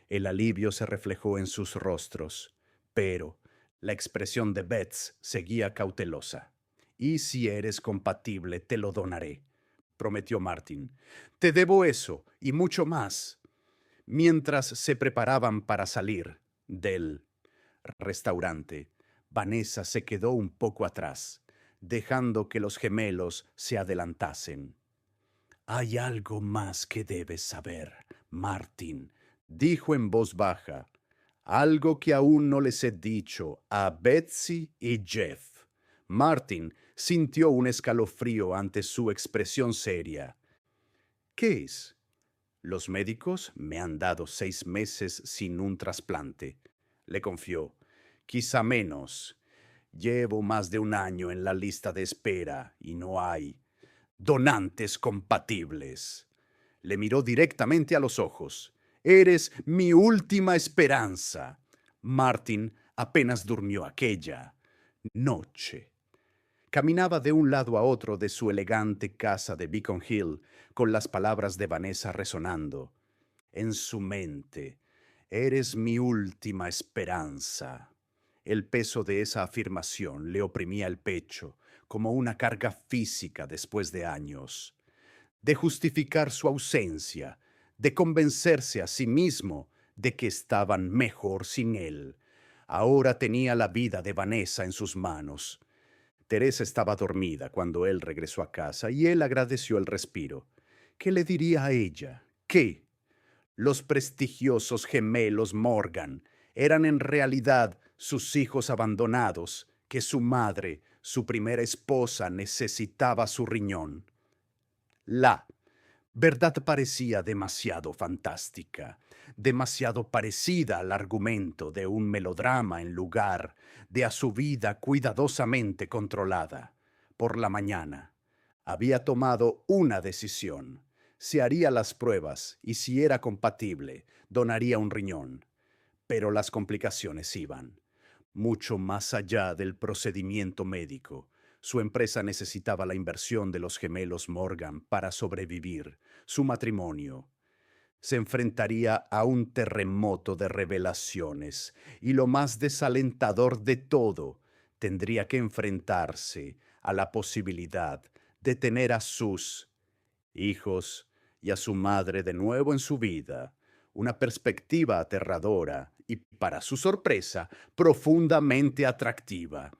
El alivio se reflejó en sus rostros, pero la expresión de Bets seguía cautelosa. Y si eres compatible, te lo donaré, prometió Martin. Te debo eso y mucho más. Mientras se preparaban para salir del restaurante, Vanessa se quedó un poco atrás, dejando que los gemelos se adelantasen. Hay algo más que debes saber, Martin, dijo en voz baja. Algo que aún no les he dicho a Betsy y Jeff. Martin sintió un escalofrío ante su expresión seria. ¿Qué es? Los médicos me han dado 6 meses sin un trasplante, le confió. Quizá menos. Llevo más de un año en la lista de espera y no hay donantes compatibles. Le miró directamente a los ojos. Eres mi última esperanza. Martin apenas durmió aquella noche. Caminaba de un lado a otro de su elegante casa de Beacon Hill, con las palabras de Vanessa resonando en su mente. Eres mi última esperanza. El peso de esa afirmación le oprimía el pecho, como una carga física después de años, de justificar su ausencia, de convencerse a sí mismo de que estaban mejor sin él. Ahora tenía la vida de Vanessa en sus manos. Teresa estaba dormida cuando él regresó a casa y él agradeció el respiro. ¿Qué le diría a ella? ¿Qué? Los prestigiosos gemelos Morgan eran en realidad sus hijos abandonados, que su madre, su primera esposa, necesitaba su riñón. La verdad parecía demasiado fantástica, demasiado parecida al argumento de un melodrama en lugar de a su vida cuidadosamente controlada. Por la mañana, había tomado una decisión. Se haría las pruebas y si era compatible, donaría un riñón. Pero las complicaciones iban mucho más allá del procedimiento médico. Su empresa necesitaba la inversión de los gemelos Morgan para sobrevivir. Su matrimonio se enfrentaría a un terremoto de revelaciones y lo más desalentador de todo, tendría que enfrentarse a la posibilidad de tener a sus hijos y a su madre de nuevo en su vida, una perspectiva aterradora y, para su sorpresa, profundamente atractiva.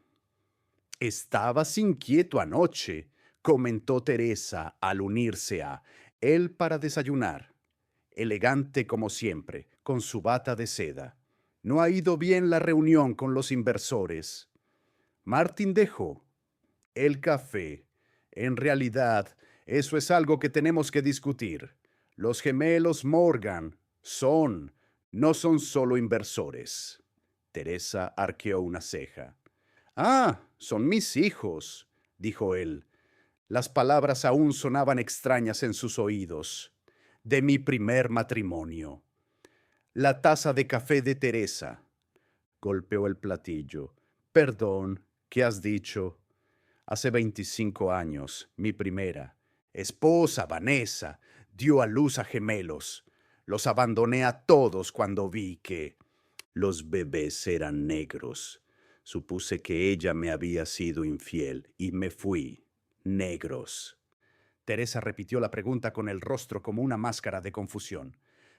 «Estabas inquieto anoche», comentó Teresa al unirse a él para desayunar, elegante como siempre, con su bata de seda. «No ha ido bien la reunión con los inversores». Martin dejó el café. «En realidad, eso es algo que tenemos que discutir. Los gemelos Morgan no son solo inversores». Teresa arqueó una ceja. «Ah, son mis hijos», dijo él. Las palabras aún sonaban extrañas en sus oídos. «De mi primer matrimonio». La taza de café de Teresa. Golpeó el platillo. «Perdón, ¿qué has dicho?» «Hace 25 años, mi primera esposa, Vanessa, dio a luz a gemelos. Los abandoné a todos cuando vi que los bebés eran negros. Supuse que ella me había sido infiel y me fui. Negros». Teresa repitió la pregunta con el rostro como una máscara de confusión.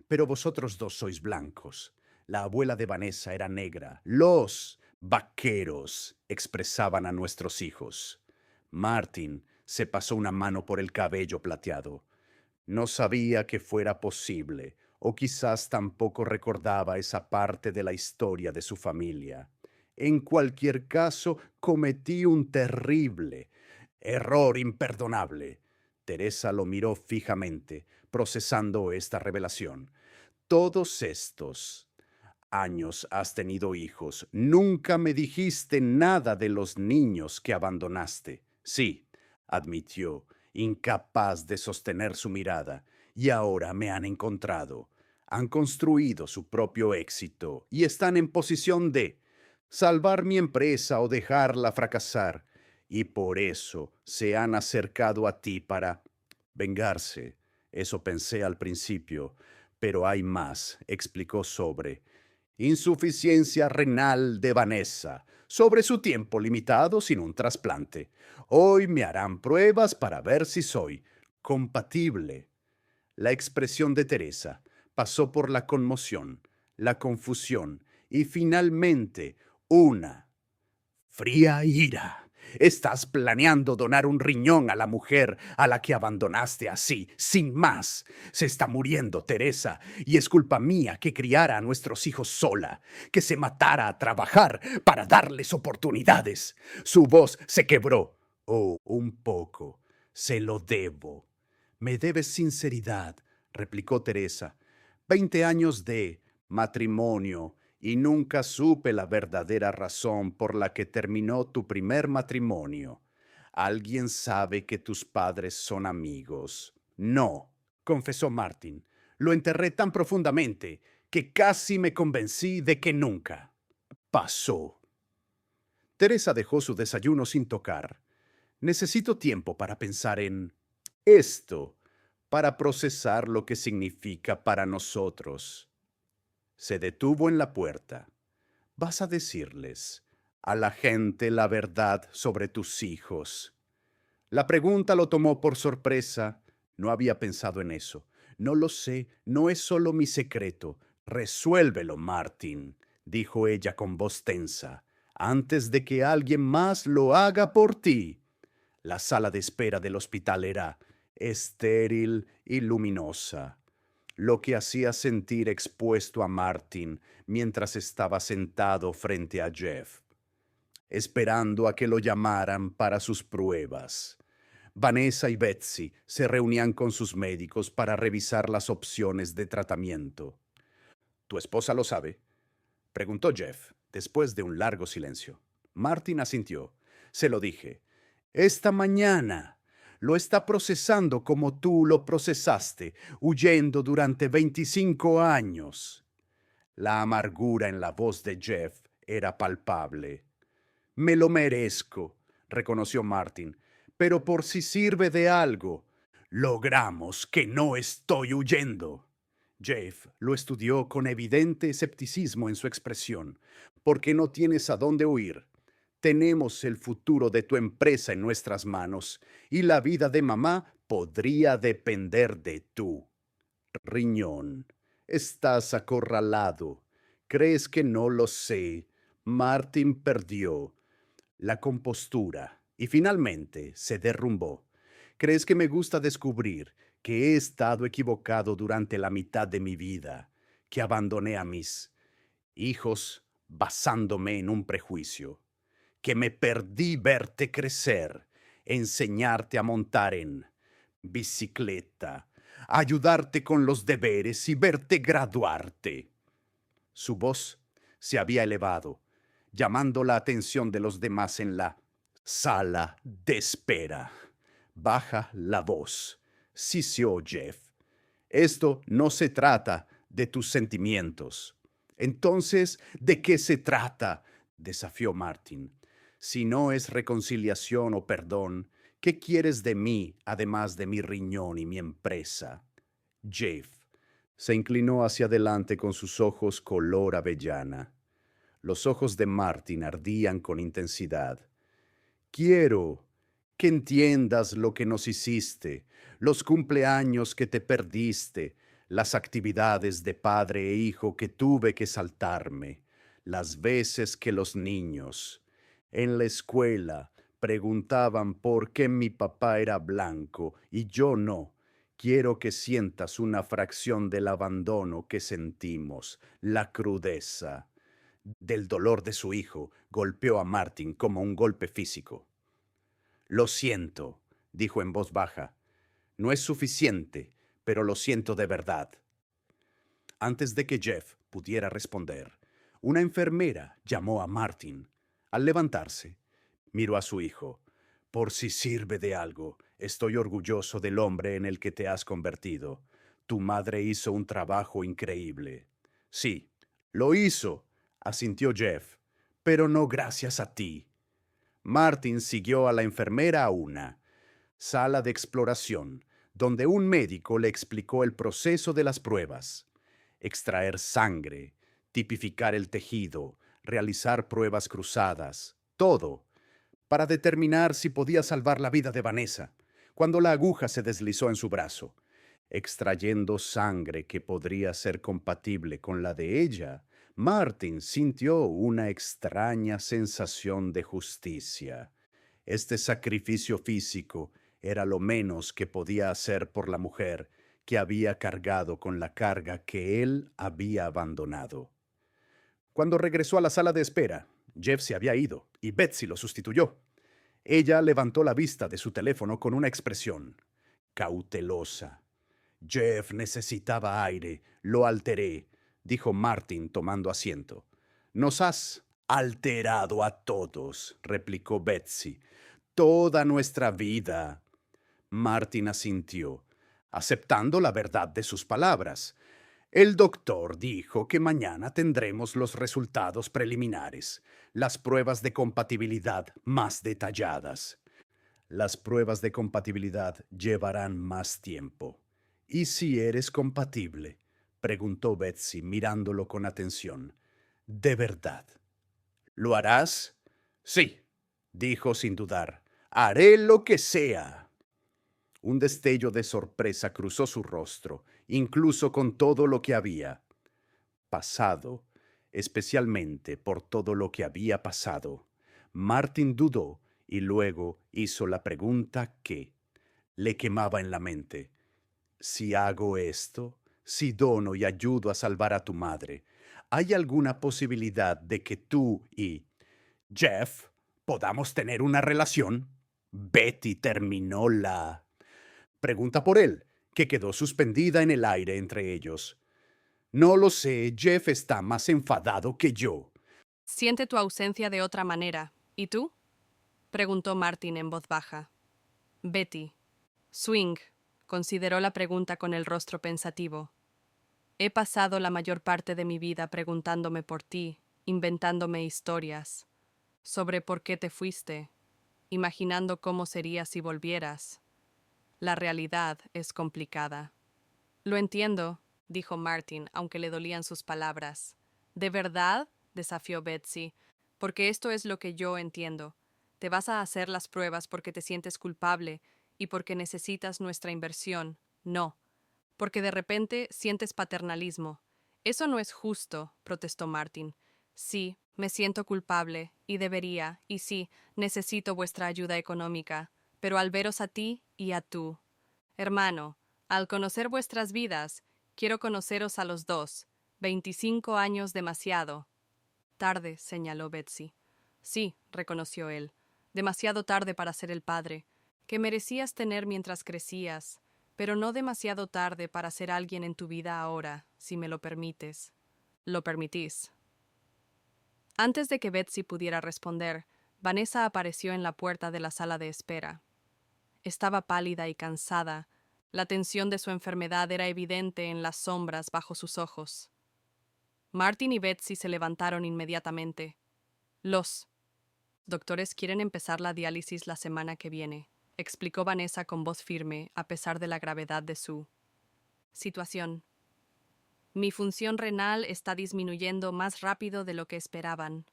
«Pero vosotros dos sois blancos. La abuela de Vanessa era negra. Los vaqueros expresaban a nuestros hijos». Martin se pasó una mano por el cabello plateado. No sabía que fuera posible, o quizás tampoco recordaba esa parte de la historia de su familia. En cualquier caso, cometí un terrible error imperdonable. Teresa lo miró fijamente, procesando esta revelación. «Todos estos años has tenido hijos. Nunca me dijiste nada de los niños que abandonaste». «Sí», admitió, incapaz de sostener su mirada. «Y ahora me han encontrado. Han construido su propio éxito y están en posición de salvar mi empresa o dejarla fracasar. Y por eso se han acercado a ti para vengarse. Eso pensé al principio, pero hay más», explicó sobre insuficiencia renal de Vanessa, sobre su tiempo limitado sin un trasplante. Hoy me harán pruebas para ver si soy compatible. La expresión de Teresa pasó por la conmoción, la confusión y finalmente una fría ira. «Estás planeando donar un riñón a la mujer a la que abandonaste así, sin más. Se está muriendo, Teresa, y es culpa mía que criara a nuestros hijos sola, que se matara a trabajar para darles oportunidades». Su voz se quebró. «Oh, un poco. Se lo debo». «Me debes sinceridad», replicó Teresa. «20 años de matrimonio y nunca supe la verdadera razón por la que terminó tu primer matrimonio. ¿Alguien sabe que tus padres son amigos?» «No», confesó Martin. «Lo enterré tan profundamente que casi me convencí de que nunca pasó». Teresa dejó su desayuno sin tocar. «Necesito tiempo para pensar en esto, para procesar lo que significa para nosotros». Se detuvo en la puerta. «Vas a decirles a la gente la verdad sobre tus hijos». La pregunta lo tomó por sorpresa. No había pensado en eso. «No lo sé, no es solo mi secreto. Resuélvelo, Martin, dijo ella con voz tensa, antes de que alguien más lo haga por ti. La sala de espera del hospital era estéril y luminosa, lo que hacía sentir expuesto a Martin mientras estaba sentado frente a Jeff, esperando a que lo llamaran para sus pruebas. Vanessa y Betsy se reunían con sus médicos para revisar las opciones de tratamiento. ¿Tu esposa lo sabe?, preguntó Jeff, después de un largo silencio. Martin asintió. Se lo dije. Esta mañana. Lo está procesando como tú lo procesaste, huyendo durante 25 años. La amargura en la voz de Jeff era palpable. Me lo merezco, reconoció Martin, pero por si sirve de algo, logramos que no estoy huyendo. Jeff lo estudió con evidente escepticismo en su expresión. ¿Por qué no tienes a dónde huir? Tenemos el futuro de tu empresa en nuestras manos y la vida de mamá podría depender de tú. Riñón, estás acorralado. ¿Crees que no lo sé? Martin perdió la compostura y finalmente se derrumbó. ¿Crees que me gusta descubrir que he estado equivocado durante la mitad de mi vida, que abandoné a mis hijos basándome en un prejuicio, que me perdí verte crecer, enseñarte a montar en bicicleta, ayudarte con los deberes y verte graduarte? Su voz se había elevado, llamando la atención de los demás en la sala de espera. Baja la voz, siseó Jeff. Esto no se trata de tus sentimientos. Entonces, ¿de qué se trata?, desafió Martin. Si no es reconciliación o perdón, ¿qué quieres de mí, además de mi riñón y mi empresa? Jeff se inclinó hacia adelante con sus ojos color avellana. Los ojos de Martin ardían con intensidad. Quiero que entiendas lo que nos hiciste, los cumpleaños que te perdiste, las actividades de padre e hijo que tuve que saltarme, las veces que los niños en la escuela preguntaban por qué mi papá era blanco y yo no. Quiero que sientas una fracción del abandono que sentimos, la crudeza del dolor de su hijo golpeó a Martin como un golpe físico. Lo siento, dijo en voz baja. No es suficiente, pero lo siento de verdad. Antes de que Jeff pudiera responder, una enfermera llamó a Martin. Al levantarse, miró a su hijo. Por si sirve de algo, estoy orgulloso del hombre en el que te has convertido. Tu madre hizo un trabajo increíble. Sí, lo hizo, asintió Jeff, pero no gracias a ti. Martin siguió a la enfermera a una sala de exploración, donde un médico le explicó el proceso de las pruebas: extraer sangre, tipificar el tejido, realizar pruebas cruzadas, todo, para determinar si podía salvar la vida de Vanessa, cuando la aguja se deslizó en su brazo. Extrayendo sangre que podría ser compatible con la de ella, Martin sintió una extraña sensación de justicia. Este sacrificio físico era lo menos que podía hacer por la mujer que había cargado con la carga que él había abandonado. Cuando regresó a la sala de espera, Jeff se había ido y Betsy lo sustituyó. Ella levantó la vista de su teléfono con una expresión cautelosa. Jeff necesitaba aire, lo alteré, dijo Martin tomando asiento. Nos has alterado a todos, replicó Betsy. Toda nuestra vida. Martin asintió, aceptando la verdad de sus palabras. El doctor dijo que mañana tendremos los resultados preliminares, las pruebas de compatibilidad más detalladas. Las pruebas de compatibilidad llevarán más tiempo. ¿Y si eres compatible?, preguntó Betsy mirándolo con atención. ¿De verdad? ¿Lo harás? Sí, dijo sin dudar. Haré lo que sea. Un destello de sorpresa cruzó su rostro, incluso con todo lo que había. pasado, especialmente por todo lo que había pasado. Martin dudó y luego hizo la pregunta que le quemaba en la mente. Si hago esto, si dono y ayudo a salvar a tu madre, ¿hay alguna posibilidad de que tú y Jeff podamos tener una relación? Betty terminó la pregunta por él, que quedó suspendida en el aire entre ellos. No lo sé, Jeff está más enfadado que yo. Siente tu ausencia de otra manera. ¿Y tú? Preguntó Martin en voz baja. Betty. Swing. Consideró la pregunta con el rostro pensativo. He pasado la mayor parte de mi vida preguntándome por ti, inventándome historias, sobre por qué te fuiste, imaginando cómo sería si volvieras. La realidad es complicada. Lo entiendo, dijo Martin, aunque le dolían sus palabras. ¿De verdad? Desafió Betsy, porque esto es lo que yo entiendo. Te vas a hacer las pruebas porque te sientes culpable y porque necesitas nuestra inversión. No, porque de repente sientes paternalismo. Eso no es justo, protestó Martin. Sí, me siento culpable, y debería, y sí, necesito vuestra ayuda económica, pero al veros a ti y a tú. Hermano, al conocer vuestras vidas, quiero conoceros a los dos. 25 años demasiado. Tarde, señaló Betsy. Sí, reconoció él. Demasiado tarde para ser el padre, que merecías tener mientras crecías, pero no demasiado tarde para ser alguien en tu vida ahora, si me lo permites. Lo permitís. Antes de que Betsy pudiera responder, Vanessa apareció en la puerta de la sala de espera. Estaba pálida y cansada. La tensión de su enfermedad era evidente en las sombras bajo sus ojos. Martin y Betsy se levantaron inmediatamente. Los doctores quieren empezar la diálisis la semana que viene, explicó Vanessa con voz firme, a pesar de la gravedad de su situación. Mi función renal está disminuyendo más rápido de lo que esperaban.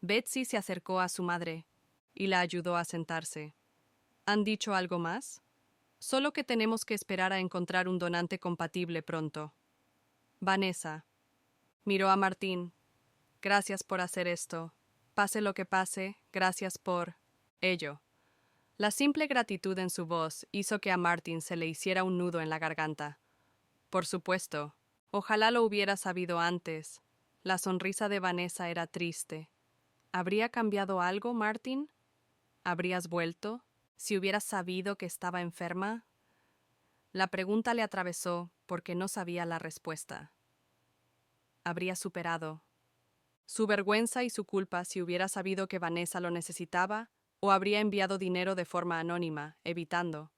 Betsy se acercó a su madre y la ayudó a sentarse. ¿Han dicho algo más? Solo que tenemos que esperar a encontrar un donante compatible pronto. Vanessa miró a Martín. Gracias por hacer esto. Pase lo que pase, gracias por ello. La simple gratitud en su voz hizo que a Martin se le hiciera un nudo en la garganta. Por supuesto, ojalá lo hubiera sabido antes. La sonrisa de Vanessa era triste. ¿Habría cambiado algo, Martin? ¿Habrías vuelto? Si hubieras sabido que estaba enferma. La pregunta le atravesó porque no sabía la respuesta. Habría superado su vergüenza y su culpa si hubiera sabido que Vanessa lo necesitaba, o habría enviado dinero de forma anónima, evitando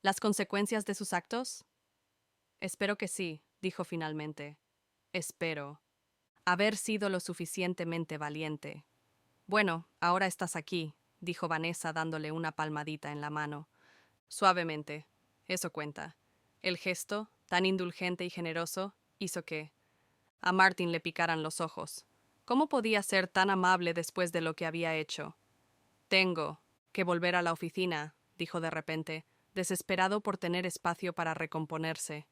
las consecuencias de sus actos. Espero que sí, dijo finalmente. Espero haber sido lo suficientemente valiente. Bueno, ahora estás aquí, dijo Vanessa dándole una palmadita en la mano. Suavemente. Eso cuenta. El gesto, tan indulgente y generoso, hizo que a Martin le picaran los ojos. ¿Cómo podía ser tan amable después de lo que había hecho? Tengo que volver a la oficina, dijo de repente, desesperado por tener espacio para recomponerse.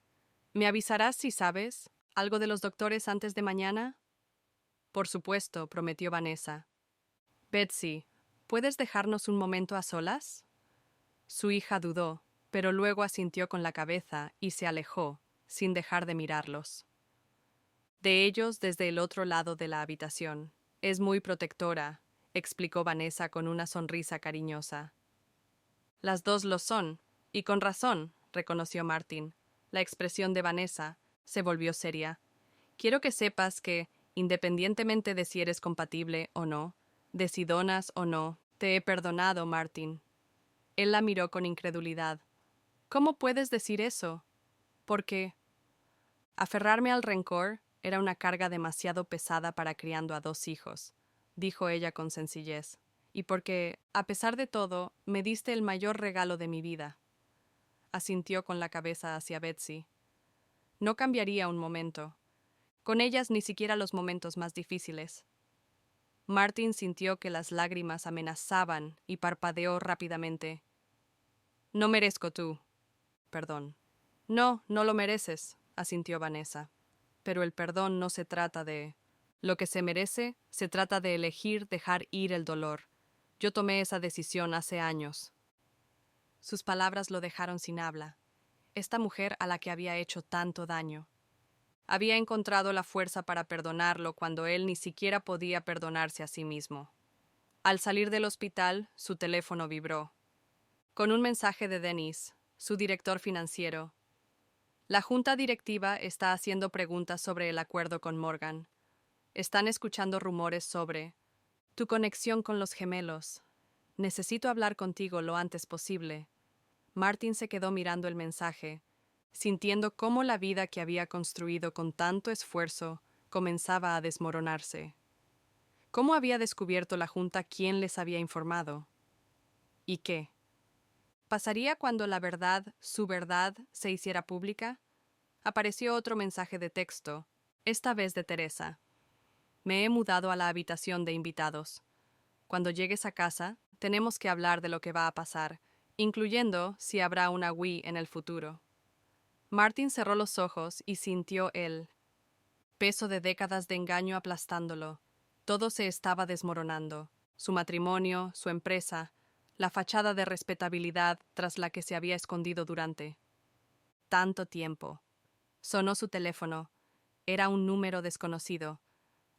¿Me avisarás si sabes algo de los doctores antes de mañana? Por supuesto, prometió Vanessa. Betsy, ¿puedes dejarnos un momento a solas? Su hija dudó, pero luego asintió con la cabeza y se alejó, sin dejar de mirarlos. De ellos desde el otro lado de la habitación. Es muy protectora, explicó Vanessa con una sonrisa cariñosa. Las dos lo son, y con razón, reconoció Martin. La expresión de Vanessa se volvió seria. Quiero que sepas que, independientemente de si eres compatible o no, de si donas o no, te he perdonado, Martin. Él la miró con incredulidad. ¿Cómo puedes decir eso? Porque aferrarme al rencor era una carga demasiado pesada para criando a dos hijos, dijo ella con sencillez, y porque, a pesar de todo, me diste el mayor regalo de mi vida. Asintió con la cabeza hacia Betsy. No cambiaría un momento. Con ellas ni siquiera los momentos más difíciles. Martin sintió que las lágrimas amenazaban y parpadeó rápidamente. No merezco tú. Perdón. No, no lo mereces, asintió Vanessa. pero el perdón no se trata de lo que se merece, se trata de elegir dejar ir el dolor. Yo tomé esa decisión hace años. Sus palabras lo dejaron sin habla. Esta mujer a la que había hecho tanto daño. Había encontrado la fuerza para perdonarlo cuando él ni siquiera podía perdonarse a sí mismo. Al salir del hospital, su teléfono vibró. Con un mensaje de Dennis, su director financiero. La junta directiva está haciendo preguntas sobre el acuerdo con Morgan. Están escuchando rumores sobre tu conexión con los gemelos. Necesito hablar contigo lo antes posible. Martin se quedó mirando el mensaje, sintiendo cómo la vida que había construido con tanto esfuerzo comenzaba a desmoronarse. ¿Cómo había descubierto la junta quién les había informado? ¿Y qué? ¿Pasaría cuando la verdad, su verdad, se hiciera pública? Apareció otro mensaje de texto, esta vez de Teresa. Me he mudado a la habitación de invitados. Cuando llegues a casa, tenemos que hablar de lo que va a pasar, incluyendo si habrá una Wii en el futuro. Martin cerró los ojos y sintió el peso de décadas de engaño aplastándolo. Todo se estaba desmoronando. Su matrimonio, su empresa, la fachada de respetabilidad tras la que se había escondido durante tanto tiempo. Sonó su teléfono. Era un número desconocido.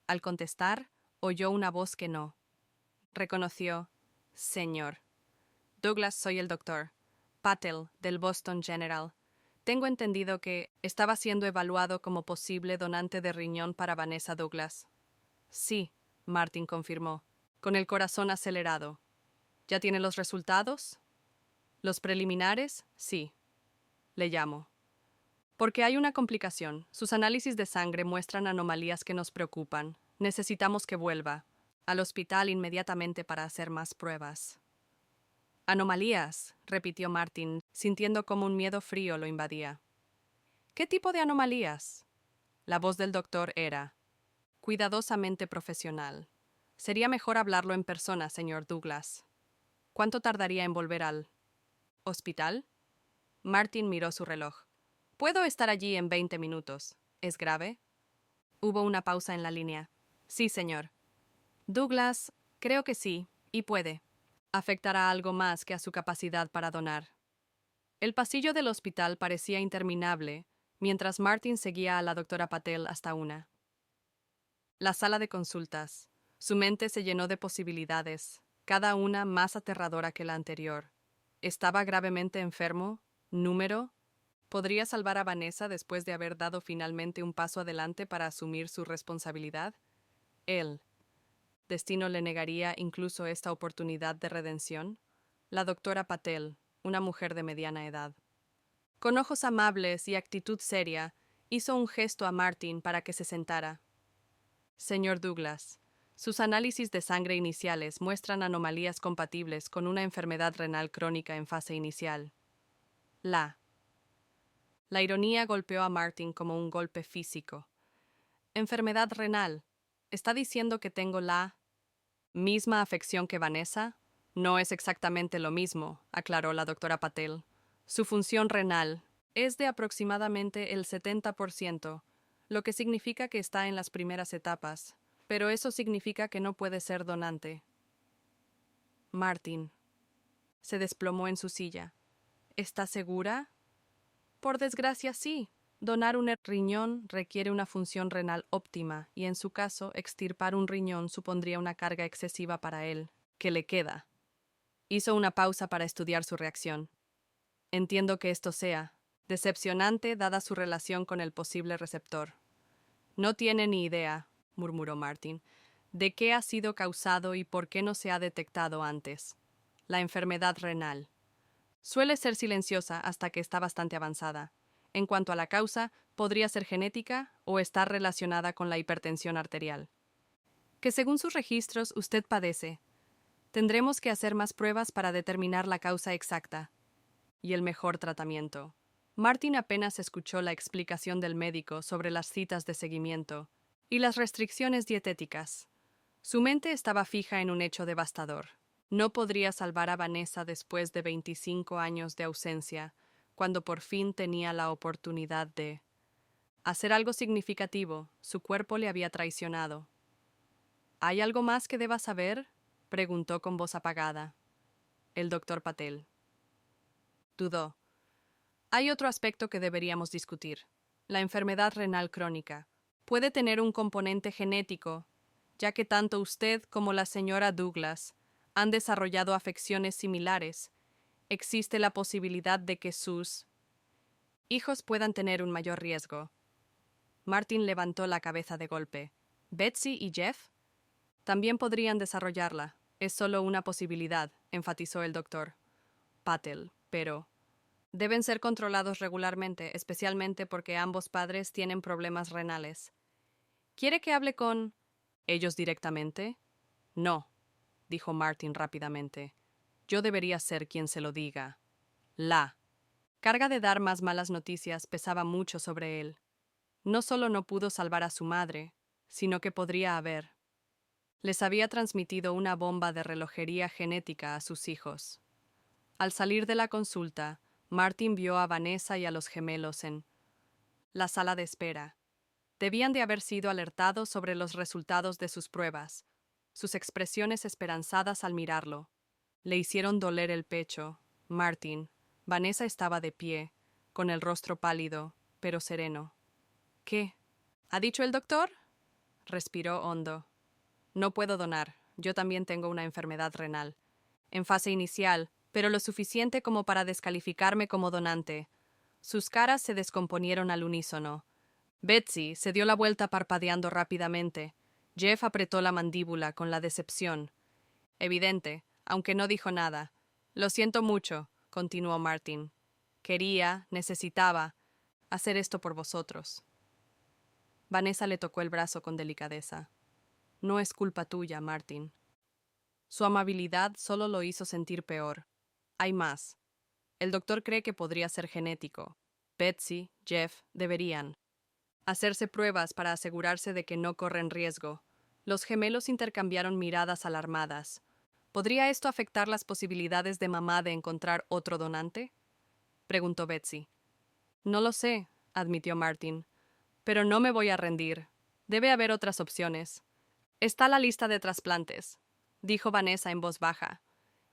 Al contestar, oyó una voz que no. Reconoció: Señor. Douglas, soy el doctor Patel, del Boston General. Tengo entendido que estaba siendo evaluado como posible donante de riñón para Vanessa Douglas. Sí, Martin confirmó, con el corazón acelerado. ¿Ya tiene los resultados? ¿Los preliminares? Sí. Le llamo. Porque hay una complicación. Sus análisis de sangre muestran anomalías que nos preocupan. Necesitamos que vuelva al hospital inmediatamente para hacer más pruebas. Anomalías, repitió Martin, sintiendo como un miedo frío lo invadía. ¿Qué tipo de anomalías? La voz del doctor era cuidadosamente profesional. Sería mejor hablarlo en persona, señor Douglas. ¿Cuánto tardaría en volver al hospital? Martin miró su reloj. Puedo estar allí en 20 minutos. ¿Es grave? Hubo una pausa en la línea. Sí, señor. Douglas, creo que sí, y puede. Afectará algo más que a su capacidad para donar. El pasillo del hospital parecía interminable, mientras Martin seguía a la doctora Patel hasta una. La sala de consultas. Su mente se llenó de posibilidades, cada una más aterradora que la anterior. ¿Estaba gravemente enfermo? ¿Número? ¿Podría salvar a Vanessa después de haber dado finalmente un paso adelante para asumir su responsabilidad? Él. ¿Destino le negaría incluso esta oportunidad de redención? La doctora Patel, una mujer de mediana edad. Con ojos amables y actitud seria, hizo un gesto a Martin para que se sentara. Señor Douglas, sus análisis de sangre iniciales muestran anomalías compatibles con una enfermedad renal crónica en fase inicial. La ironía golpeó a Martin como un golpe físico. Enfermedad renal. ¿Está diciendo que tengo la misma afección que Vanessa? No es exactamente lo mismo, aclaró la doctora Patel. Su función renal es de aproximadamente el 70%, lo que significa que está en las primeras etapas, pero eso significa que no puede ser donante. Martin se desplomó en su silla. ¿Está segura? Por desgracia, sí. Donar un riñón requiere una función renal óptima y, en su caso, extirpar un riñón supondría una carga excesiva para él. ¿Qué le queda? Hizo una pausa para estudiar su reacción. Entiendo que esto sea decepcionante dada su relación con el posible receptor. No tiene ni idea, murmuró Martin, de qué ha sido causado y por qué no se ha detectado antes. La enfermedad renal. Suele ser silenciosa hasta que está bastante avanzada. En cuanto a la causa, podría ser genética o estar relacionada con la hipertensión arterial. Que según sus registros usted padece. Tendremos que hacer más pruebas para determinar la causa exacta y el mejor tratamiento. Martin apenas escuchó la explicación del médico sobre las citas de seguimiento y las restricciones dietéticas. Su mente estaba fija en un hecho devastador. No podría salvar a Vanessa después de 25 años de ausencia, cuando por fin tenía la oportunidad de Hacer algo significativo, su cuerpo le había traicionado. ¿Hay algo más que deba saber?, preguntó con voz apagada. El doctor Patel dudó. Hay otro aspecto que deberíamos discutir. La enfermedad renal crónica puede tener un componente genético, ya que tanto usted como la señora Douglas han desarrollado afecciones similares. Existe la posibilidad de que sus hijos puedan tener un mayor riesgo. Martin levantó la cabeza de golpe. ¿Betsy y Jeff? También podrían desarrollarla. Es solo una posibilidad, enfatizó el doctor Patel, pero deben ser controlados regularmente, especialmente porque ambos padres tienen problemas renales. ¿Quiere que hable con ellos directamente? No, dijo Martin rápidamente. Yo debería ser quien se lo diga. La carga de dar más malas noticias pesaba mucho sobre él. No solo no pudo salvar a su madre, sino que podría haber. Les había transmitido una bomba de relojería genética a sus hijos. Al salir de la consulta, Martin vio a Vanessa y a los gemelos en la sala de espera. Debían de haber sido alertados sobre los resultados de sus pruebas. Sus expresiones esperanzadas al mirarlo le hicieron doler el pecho. Martin, Vanessa estaba de pie, con el rostro pálido, pero sereno. ¿Qué? ¿Ha dicho el doctor? Respiró hondo. No puedo donar. Yo también tengo una enfermedad renal. En fase inicial, pero lo suficiente como para descalificarme como donante. Sus caras se descomponieron al unísono. Betsy se dio la vuelta parpadeando rápidamente. Jeff apretó la mandíbula con la decepción. Evidente, aunque no dijo nada. Lo siento mucho, continuó Martin. Necesitaba hacer esto por vosotros. Vanessa le tocó el brazo con delicadeza. No es culpa tuya, Martin. Su amabilidad solo lo hizo sentir peor. Hay más. El doctor cree que podría ser genético. Betsy, Jeff, deberían hacerse pruebas para asegurarse de que no corren riesgo. Los gemelos intercambiaron miradas alarmadas. ¿Podría esto afectar las posibilidades de mamá de encontrar otro donante?, preguntó Betsy. No lo sé, admitió Martin, pero no me voy a rendir. Debe haber otras opciones. Está la lista de trasplantes, dijo Vanessa en voz baja.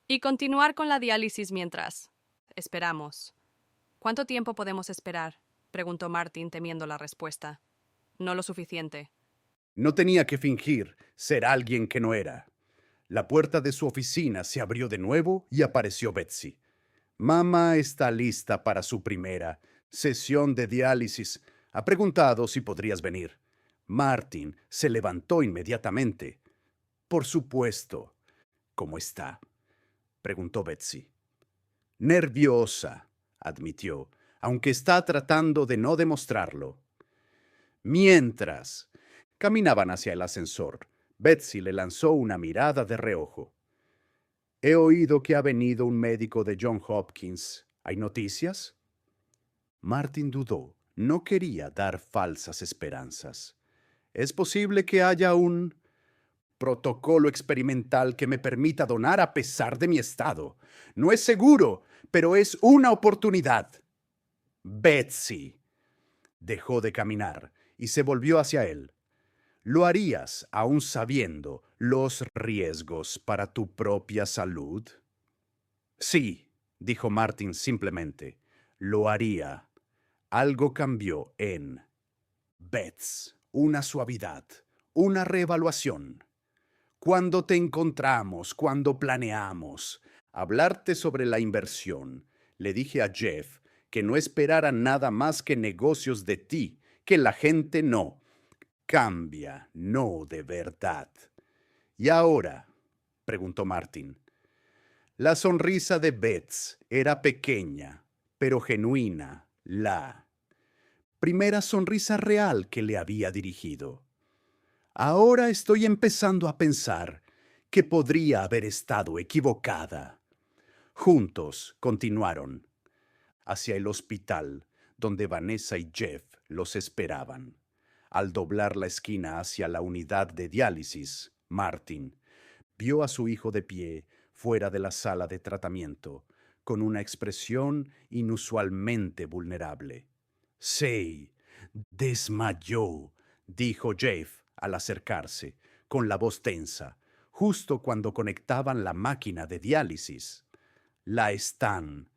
Y continuar con la diálisis mientras esperamos. ¿Cuánto tiempo podemos esperar?, preguntó Martin, temiendo la respuesta. No lo suficiente. No tenía que fingir ser alguien que no era. La puerta de su oficina se abrió de nuevo y apareció Betsy. Mamá está lista para su primera sesión de diálisis. Ha preguntado si podrías venir. Martin se levantó inmediatamente. Por supuesto. ¿Cómo está?, preguntó Betsy. Nerviosa, admitió, aunque está tratando de no demostrarlo. Mientras caminaban hacia el ascensor, Betsy le lanzó una mirada de reojo. He oído que ha venido un médico de Johns Hopkins. ¿Hay noticias? Martin dudó. No quería dar falsas esperanzas. Es posible que haya un protocolo experimental que me permita donar a pesar de mi estado. No es seguro, pero es una oportunidad. Betsy dejó de caminar y se volvió hacia él. ¿Lo harías aún sabiendo los riesgos para tu propia salud? Sí, dijo Martin simplemente. Lo haría. Algo cambió en Bets, una suavidad, una reevaluación. Cuando te encontramos, cuando planeamos hablarte sobre la inversión, le dije a Jeff que no esperara nada más que negocios de ti, que la gente no cambia, no de verdad. ¿Y ahora?, preguntó Martin. La sonrisa de Bets era pequeña, pero genuina, la primera sonrisa real que le había dirigido. Ahora estoy empezando a pensar que podría haber estado equivocada. Juntos continuaron hacia el hospital, donde Vanessa y Jeff los esperaban. Al doblar la esquina hacia la unidad de diálisis, Martin vio a su hijo de pie fuera de la sala de tratamiento, con una expresión inusualmente vulnerable. Sí, Desmayó, dijo Jeff al acercarse, con la voz tensa, justo cuando conectaban la máquina de diálisis. La están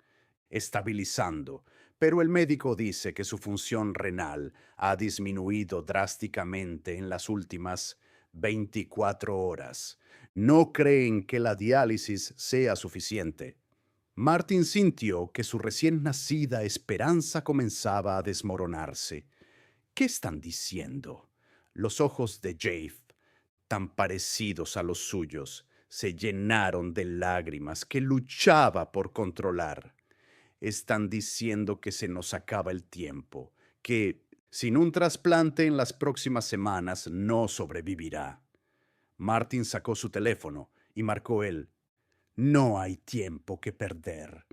estabilizando, pero el médico dice que su función renal ha disminuido drásticamente en las últimas 24 horas. No creen que la diálisis sea suficiente. Martin sintió que su recién nacida esperanza comenzaba a desmoronarse. ¿Qué están diciendo? Los ojos de Jave, tan parecidos a los suyos, se llenaron de lágrimas que luchaba por controlar. Están diciendo que se nos acaba el tiempo, que sin un trasplante en las próximas semanas no sobrevivirá. Martin sacó su teléfono y marcó él. No hay tiempo que perder.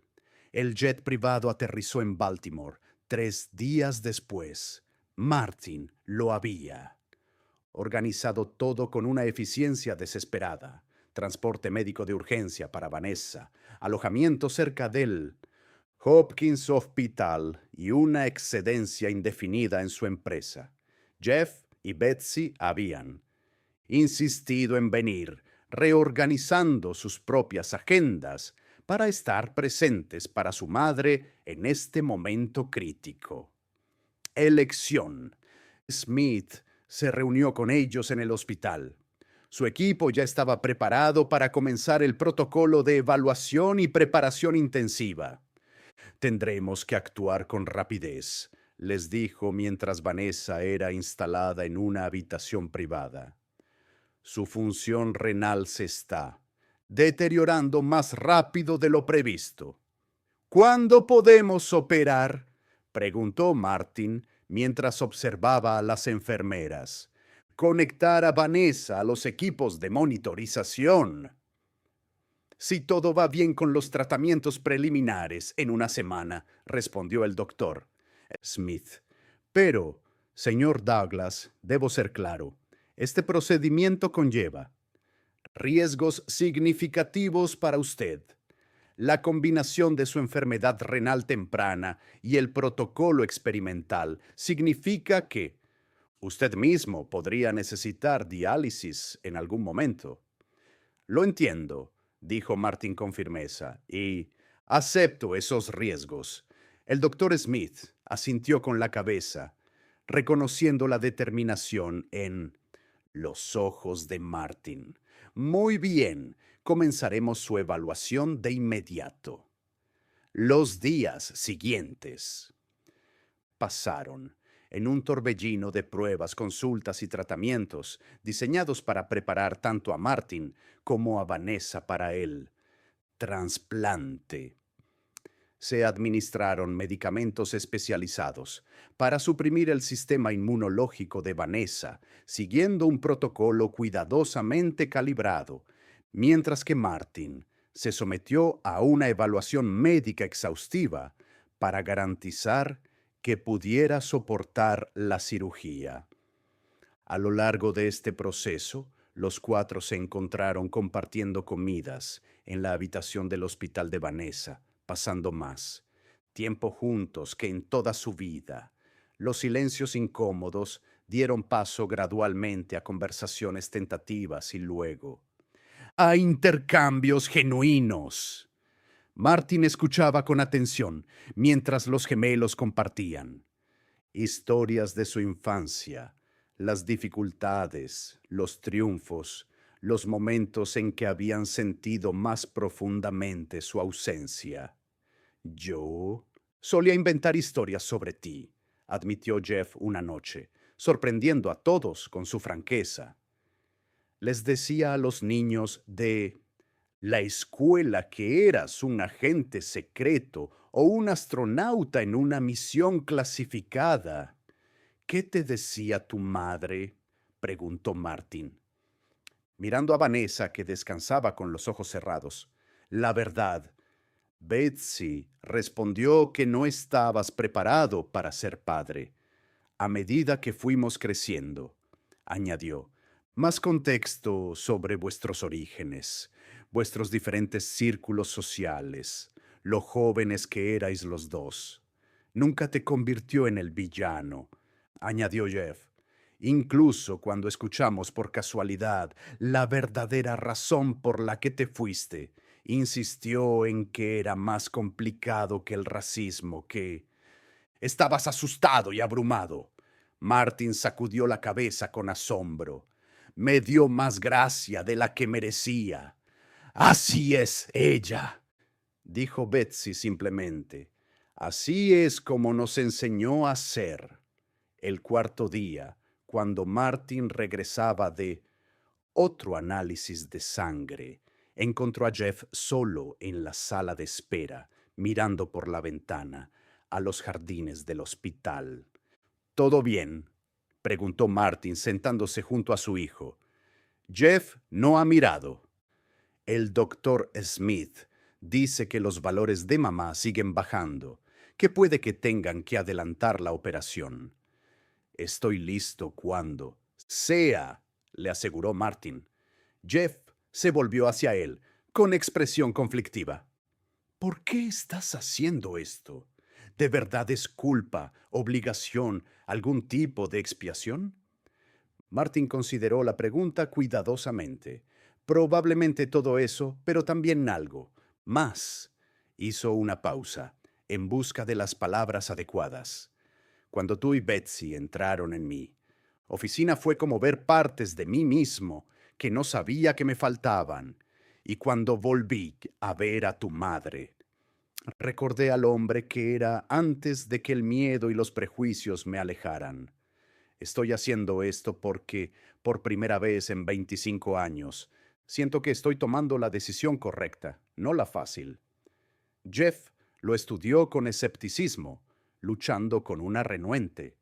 El jet privado aterrizó en Baltimore 3 días después. Martin lo había organizado todo con una eficiencia desesperada. Transporte médico de urgencia para Vanessa, alojamiento cerca del Hopkins Hospital y una excedencia indefinida en su empresa. Jeff y Betsy habían insistido en venir, reorganizando sus propias agendas para estar presentes para su madre en este momento crítico. Elección. Smith se reunió con ellos en el hospital. Su equipo ya estaba preparado para comenzar el protocolo de evaluación y preparación intensiva. Tendremos que actuar con rapidez, les dijo mientras Vanessa era instalada en una habitación privada. Su función renal se está deteriorando más rápido de lo previsto. ¿Cuándo podemos operar?, preguntó Martin mientras observaba a las enfermeras. Conectar a Vanessa a los equipos de monitorización. Si todo va bien con los tratamientos preliminares, en una semana, respondió el doctor Smith. Pero, señor Douglas, debo ser claro, este procedimiento conlleva riesgos significativos para usted. La combinación de su enfermedad renal temprana y el protocolo experimental significa que usted mismo podría necesitar diálisis en algún momento. Lo entiendo, dijo Martin con firmeza, y acepto esos riesgos. El doctor Smith asintió con la cabeza, reconociendo la determinación en los ojos de Martin. Muy bien, comenzaremos su evaluación de inmediato. Los días siguientes pasaron en un torbellino de pruebas, consultas y tratamientos diseñados para preparar tanto a Martin como a Vanessa para el trasplante. Se administraron medicamentos especializados para suprimir el sistema inmunológico de Vanessa, siguiendo un protocolo cuidadosamente calibrado, mientras que Martin se sometió a una evaluación médica exhaustiva para garantizar que pudiera soportar la cirugía. A lo largo de este proceso, los cuatro se encontraron compartiendo comidas en la habitación del hospital de Vanessa, pasando más tiempo juntos que en toda su vida. Los silencios incómodos dieron paso gradualmente a conversaciones tentativas y luego a intercambios genuinos. Martin escuchaba con atención mientras los gemelos compartían historias de su infancia, las dificultades, los triunfos, los momentos en que habían sentido más profundamente su ausencia. Yo solía inventar historias sobre ti, admitió Jeff una noche, sorprendiendo a todos con su franqueza. Les decía a los niños de la escuela que eras un agente secreto o un astronauta en una misión clasificada. ¿Qué te decía tu madre?, preguntó Martin, mirando a Vanessa, que descansaba con los ojos cerrados. La verdad, Betsy respondió que no estabas preparado para ser padre. A medida que fuimos creciendo, añadió, más contexto sobre vuestros orígenes, vuestros diferentes círculos sociales, lo jóvenes que erais los dos. Nunca te convirtió en el villano. añadió Jeff. Incluso cuando escuchamos por casualidad la verdadera razón por la que te fuiste, insistió en que era más complicado que el racismo, que estabas asustado y abrumado. Martin sacudió la cabeza con asombro. Me dio más gracia de la que merecía. Así es ella, dijo Betsy simplemente. Así es como nos enseñó a ser. El cuarto día, cuando Martin regresaba de otro análisis de sangre, encontró a Jeff solo en la sala de espera, mirando por la ventana a los jardines del hospital. ¿Todo bien?, preguntó Martin sentándose junto a su hijo. Jeff no ha mirado. El doctor Smith dice que los valores de mamá siguen bajando, que puede que tengan que adelantar la operación. Estoy listo cuando sea, le aseguró Martin. Jeff se volvió hacia él, con expresión conflictiva. ¿Por qué estás haciendo esto? ¿De verdad es culpa, obligación, algún tipo de expiación? Martin consideró la pregunta cuidadosamente. Probablemente todo eso, pero también algo. Más. Hizo una pausa, en busca de las palabras adecuadas. Cuando tú y Betsy entraron en mi oficina fue como ver partes de mí mismo que no sabía que me faltaban. Y cuando volví a ver a tu madre, recordé al hombre que era antes de que el miedo y los prejuicios me alejaran. Estoy haciendo esto porque, por primera vez en 25 años, siento que estoy tomando la decisión correcta, no la fácil. Jeff lo estudió con escepticismo, luchando con una renuente.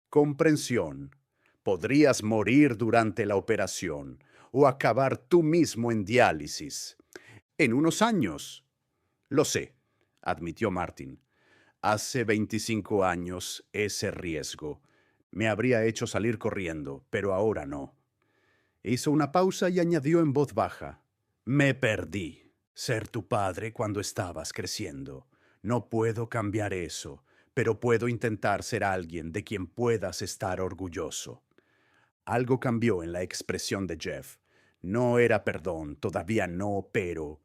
Comprensión. Podrías morir durante la operación o acabar tú mismo en diálisis. En unos años. Lo sé, admitió Martin. Hace 25 años ese riesgo me habría hecho salir corriendo, pero ahora no. Hizo una pausa y añadió en voz baja. Me perdí. Ser tu padre cuando estabas creciendo. No puedo cambiar eso, pero puedo intentar ser alguien de quien puedas estar orgulloso. Algo cambió en la expresión de Jeff. No era perdón, todavía no, pero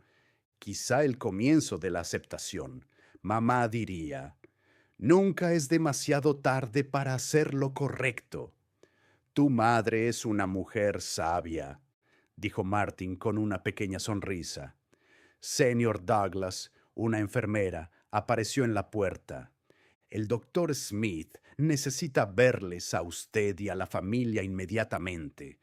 quizá el comienzo de la aceptación. Mamá diría, nunca es demasiado tarde para hacer lo correcto. Tu madre es una mujer sabia, dijo Martin con una pequeña sonrisa. Señor Douglas, una enfermera, apareció en la puerta. El doctor Smith necesita verles a usted y a la familia inmediatamente.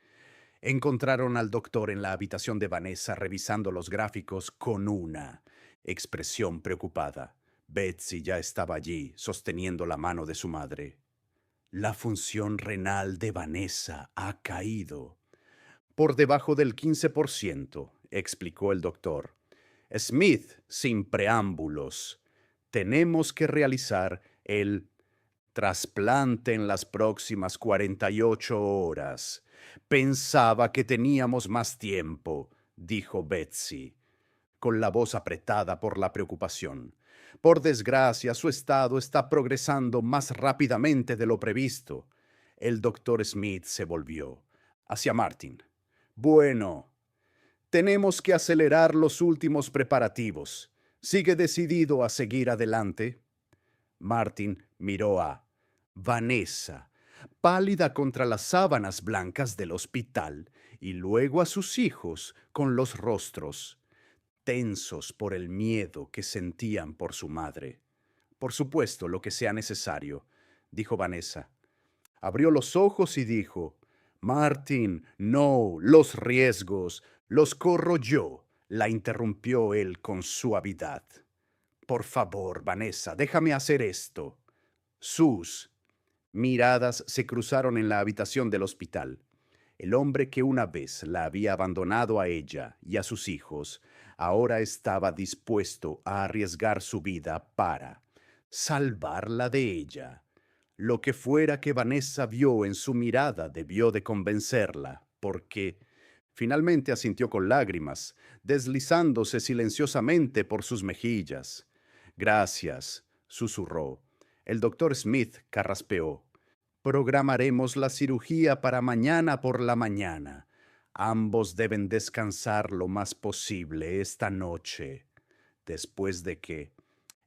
Encontraron al doctor en la habitación de Vanessa revisando los gráficos con una expresión preocupada. Betsy ya estaba allí, sosteniendo la mano de su madre. La función renal de Vanessa ha caído. Por debajo del 15%, explicó el doctor. Smith, sin preámbulos. Tenemos que realizar el trasplante en las próximas 48 horas. Pensaba que teníamos más tiempo, dijo Betsy, con la voz apretada por la preocupación. Por desgracia, su estado está progresando más rápidamente de lo previsto. El doctor Smith se volvió hacia Martin. Bueno, tenemos que acelerar los últimos preparativos. ¿Sigue decidido a seguir adelante? Martin miró a Vanessa, pálida contra las sábanas blancas del hospital, y luego a sus hijos con los rostros tensos por el miedo que sentían por su madre. Por supuesto, lo que sea necesario, dijo Vanessa. Abrió los ojos y dijo, Martin, no, los riesgos, los corro yo, la interrumpió él con suavidad. Por favor, Vanessa, déjame hacer esto. Sus miradas se cruzaron en la habitación del hospital. El hombre que una vez la había abandonado a ella y a sus hijos, ahora estaba dispuesto a arriesgar su vida para salvarla de ella. Lo que fuera que Vanessa vio en su mirada debió de convencerla, porque finalmente asintió con lágrimas, deslizándose silenciosamente por sus mejillas. Gracias, susurró. El doctor Smith carraspeó. Programaremos la cirugía para mañana por la mañana. Ambos deben descansar lo más posible esta noche. Después de que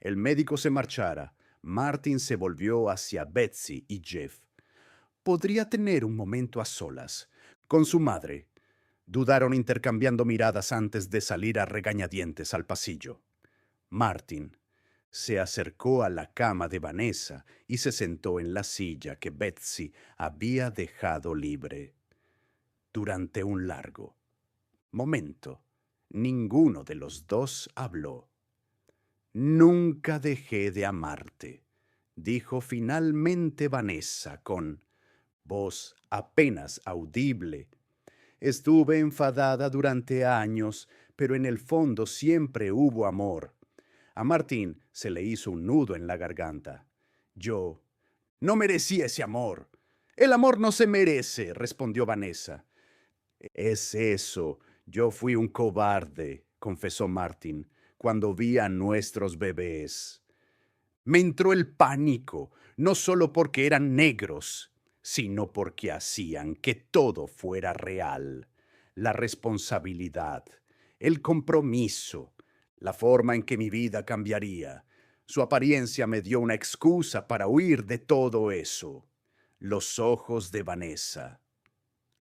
el médico se marchara, Martin se volvió hacia Betsy y Jeff. Podría tener un momento a solas con su madre. Dudaron intercambiando miradas antes de salir a regañadientes al pasillo. Martin se acercó a la cama de Vanessa y se sentó en la silla que Betsy había dejado libre. Durante un largo momento, ninguno de los dos habló. Nunca dejé de amarte, dijo finalmente Vanessa con voz apenas audible. Estuve enfadada durante años, pero en el fondo siempre hubo amor. A Martín se le hizo un nudo en la garganta. Yo no merecía ese amor. El amor no se merece, respondió Vanessa. Es eso. Yo fui un cobarde, confesó Martín, cuando vi a nuestros bebés. Me entró el pánico, no solo porque eran negros, sino porque hacían que todo fuera real. La responsabilidad, el compromiso, la forma en que mi vida cambiaría. Su apariencia me dio una excusa para huir de todo eso. Los ojos de Vanessa.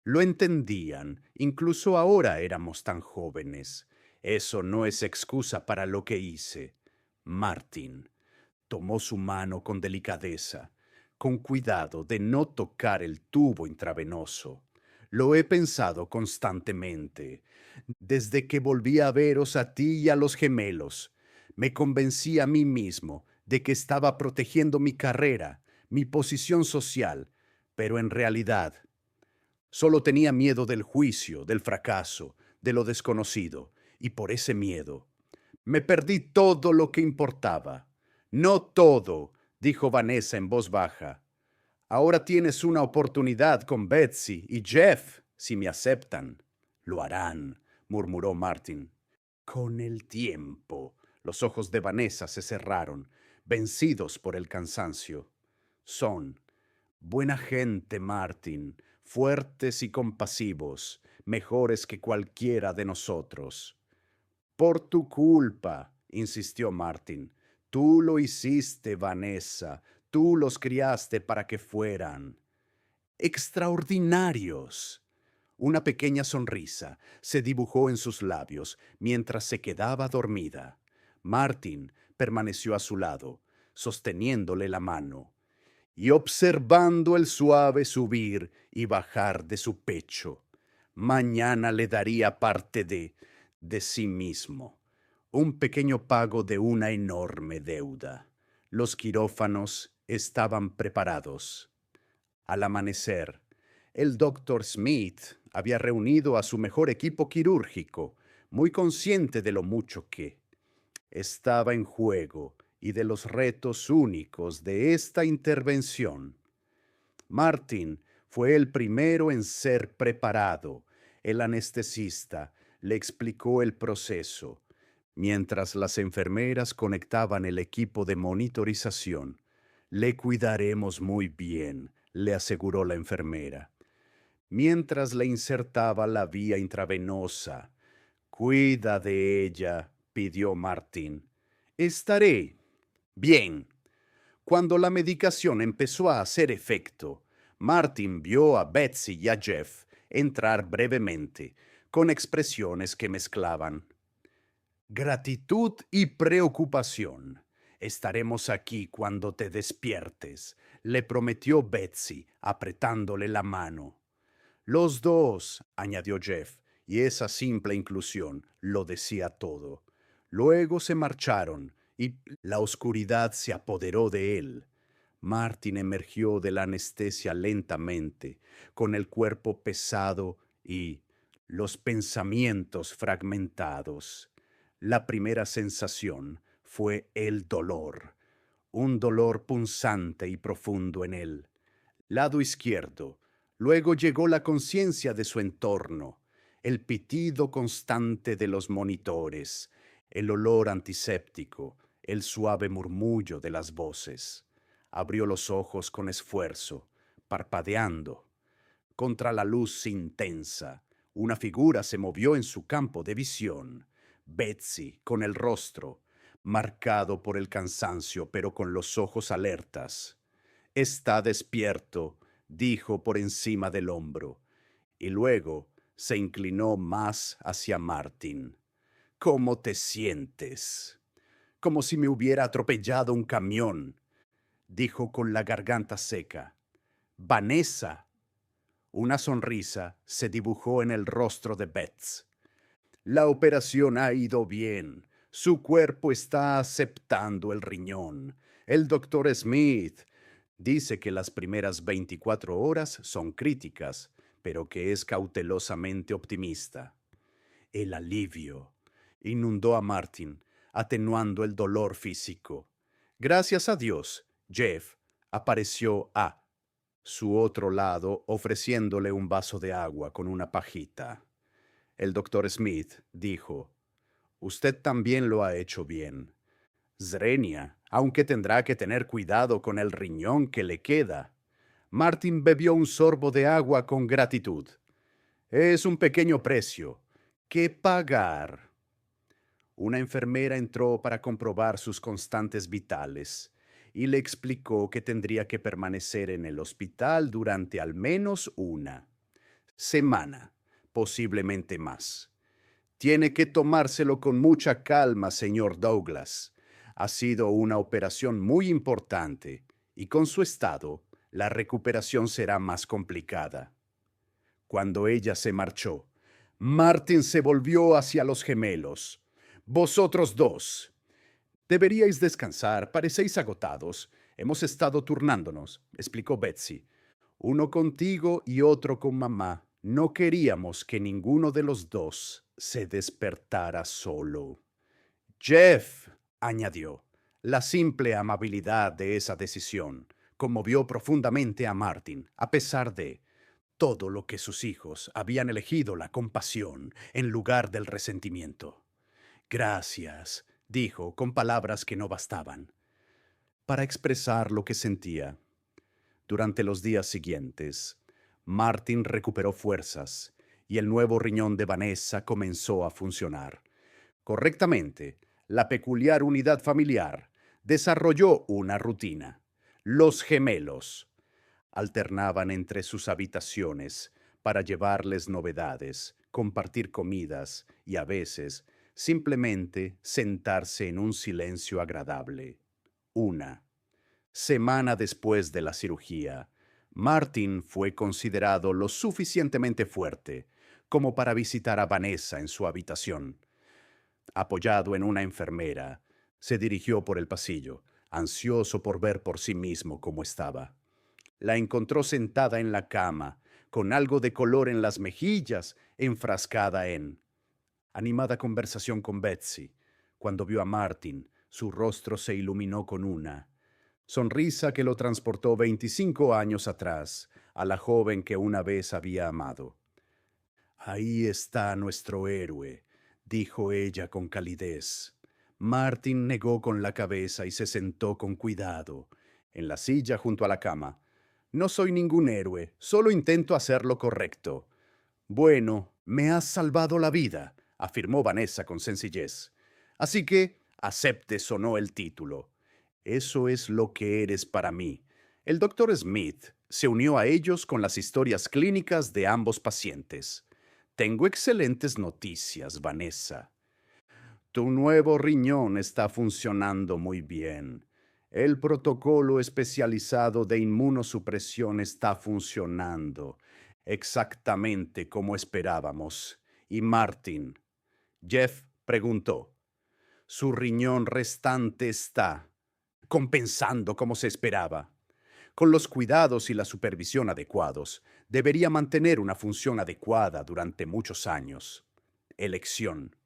Lo entendían, incluso ahora éramos tan jóvenes. Eso no es excusa para lo que hice. Martin tomó su mano con delicadeza, con cuidado de no tocar el tubo intravenoso. Lo he pensado constantemente. Desde que volví a veros a ti y a los gemelos, me convencí a mí mismo de que estaba protegiendo mi carrera, mi posición social, pero en realidad solo tenía miedo del juicio, del fracaso, de lo desconocido, y por ese miedo me perdí todo lo que importaba. No todo, dijo Vanessa en voz baja. Ahora tienes una oportunidad con Betsy y Jeff, si me aceptan. Lo harán, murmuró Martin. Con el tiempo. Los ojos de Vanessa se cerraron, vencidos por el cansancio. Son buena gente, Martin, fuertes y compasivos, mejores que cualquiera de nosotros. Por tu culpa, insistió Martin. Tú lo hiciste, Vanessa. Tú los criaste para que fueran extraordinarios. Una pequeña sonrisa se dibujó en sus labios mientras se quedaba dormida. Martin permaneció a su lado, sosteniéndole la mano y observando el suave subir y bajar de su pecho. Mañana le daría parte de sí mismo, un pequeño pago de una enorme deuda. Los quirófanos estaban preparados. Al amanecer, el doctor Smith había reunido a su mejor equipo quirúrgico, muy consciente de lo mucho que estaba en juego y de los retos únicos de esta intervención. Martin fue el primero en ser preparado. El anestesista le explicó el proceso, mientras las enfermeras conectaban el equipo de monitorización. Le cuidaremos muy bien, le aseguró la enfermera, mientras le insertaba la vía intravenosa. Cuida de ella, pidió Martin. Estaré bien. Cuando la medicación empezó a hacer efecto, Martin vio a Betsy y a Jeff entrar brevemente, con expresiones que mezclaban gratitud y preocupación. Estaremos aquí cuando te despiertes, le prometió Betsy, apretándole la mano. Los dos, añadió Jeff, y esa simple inclusión lo decía todo. Luego se marcharon y la oscuridad se apoderó de él. Martin emergió de la anestesia lentamente, con el cuerpo pesado y los pensamientos fragmentados. La primera sensación fue el dolor, un dolor punzante y profundo en él. Lado izquierdo. Luego llegó la conciencia de su entorno, el pitido constante de los monitores, el olor antiséptico, el suave murmullo de las voces. Abrió los ojos con esfuerzo. parpadeando. Contra la luz intensa, una figura se movió en su campo de visión. Betsy, con el rostro marcado por el cansancio, pero con los ojos alertas. Está despierto, dijo por encima del hombro, y luego se inclinó más hacia Martin. ¿Cómo te sientes? Como si me hubiera atropellado un camión, dijo con la garganta seca. Vanessa. Una sonrisa se dibujó en el rostro de Betts. La operación ha ido bien. Su cuerpo está aceptando el riñón. El doctor Smith dice que las primeras 24 horas son críticas, pero que es cautelosamente optimista. El alivio inundó a Martin, atenuando el dolor físico. Gracias a Dios, Jeff apareció a su otro lado ofreciéndole un vaso de agua con una pajita. El doctor Smith dijo, «Usted también lo ha hecho bien. Zrenia, aunque tendrá que tener cuidado con el riñón que le queda». Martin bebió un sorbo de agua con gratitud. «Es un pequeño precio que pagar». Una enfermera entró para comprobar sus constantes vitales y le explicó que tendría que permanecer en el hospital durante al menos una semana, posiblemente más. Tiene que tomárselo con mucha calma, señor Douglas. Ha sido una operación muy importante y con su estado, la recuperación será más complicada. Cuando ella se marchó, Martin se volvió hacia los gemelos. «Vosotros dos. Deberíais descansar, parecéis agotados. Hemos estado turnándonos», explicó Betsy. «Uno contigo y otro con mamá. No queríamos que ninguno de los dos se despertara solo». «Jeff», añadió, la simple amabilidad de esa decisión conmovió profundamente a Martin, a pesar de todo lo que sus hijos habían elegido la compasión en lugar del resentimiento. «Gracias», dijo con palabras que no bastaban para expresar lo que sentía. Durante los días siguientes, Martin recuperó fuerzas y el nuevo riñón de Vanessa comenzó a funcionar. Correctamente, la peculiar unidad familiar desarrolló una rutina. Los gemelos alternaban entre sus habitaciones para llevarles novedades, compartir comidas y a veces simplemente sentarse en un silencio agradable. Una semana después de la cirugía, Martin fue considerado lo suficientemente fuerte como para visitar a Vanessa en su habitación. Apoyado en una enfermera, se dirigió por el pasillo, ansioso por ver por sí mismo cómo estaba. La encontró sentada en la cama, con algo de color en las mejillas, enfrascada en animada conversación con Betsy. Cuando vio a Martin, su rostro se iluminó con una sonrisa que lo transportó 25 años atrás, a la joven que una vez había amado. «Ahí está nuestro héroe», dijo ella con calidez. Martin negó con la cabeza y se sentó con cuidado, en la silla junto a la cama. «No soy ningún héroe, solo intento hacer lo correcto». «Bueno, me has salvado la vida», afirmó Vanessa con sencillez. «Así que aceptes o no el título. Eso es lo que eres para mí». El doctor Smith se unió a ellos con las historias clínicas de ambos pacientes. «Tengo excelentes noticias, Vanessa. Tu nuevo riñón está funcionando muy bien. El protocolo especializado de inmunosupresión está funcionando exactamente como esperábamos. Y Martin», Jeff preguntó, «su riñón restante está compensando como se esperaba. Con los cuidados y la supervisión adecuados, debería mantener una función adecuada durante muchos años». Elección.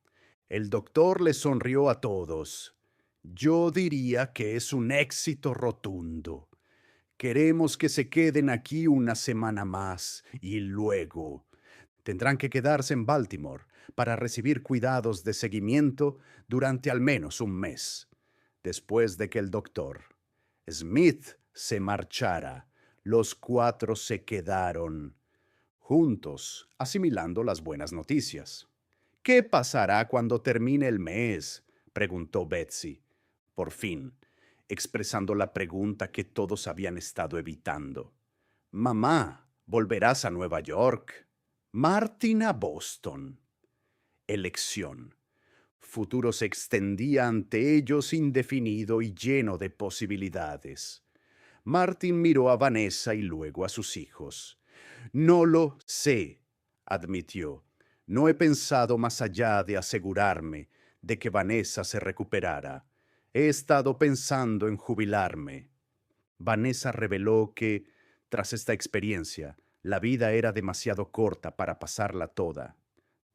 El doctor le sonrió a todos. «Yo diría que es un éxito rotundo. Queremos que se queden aquí una semana más y luego tendrán que quedarse en Baltimore para recibir cuidados de seguimiento durante al menos un mes. Después de que el doctor Smith se marchara, Los cuatro se quedaron juntos, asimilando las buenas noticias. ¿Qué pasará cuando termine el mes?, preguntó Betsy, por fin, expresando la pregunta que todos habían estado evitando. Mamá, ¿volverás a Nueva York? Martin a Boston. Elección. Futuro se extendía ante ellos indefinido y lleno de posibilidades. Martin miró a Vanessa y luego a sus hijos. No lo sé, admitió. No he pensado más allá de asegurarme de que Vanessa se recuperara. He estado pensando en jubilarme. Vanessa reveló que, tras esta experiencia, la vida era demasiado corta para pasarla toda.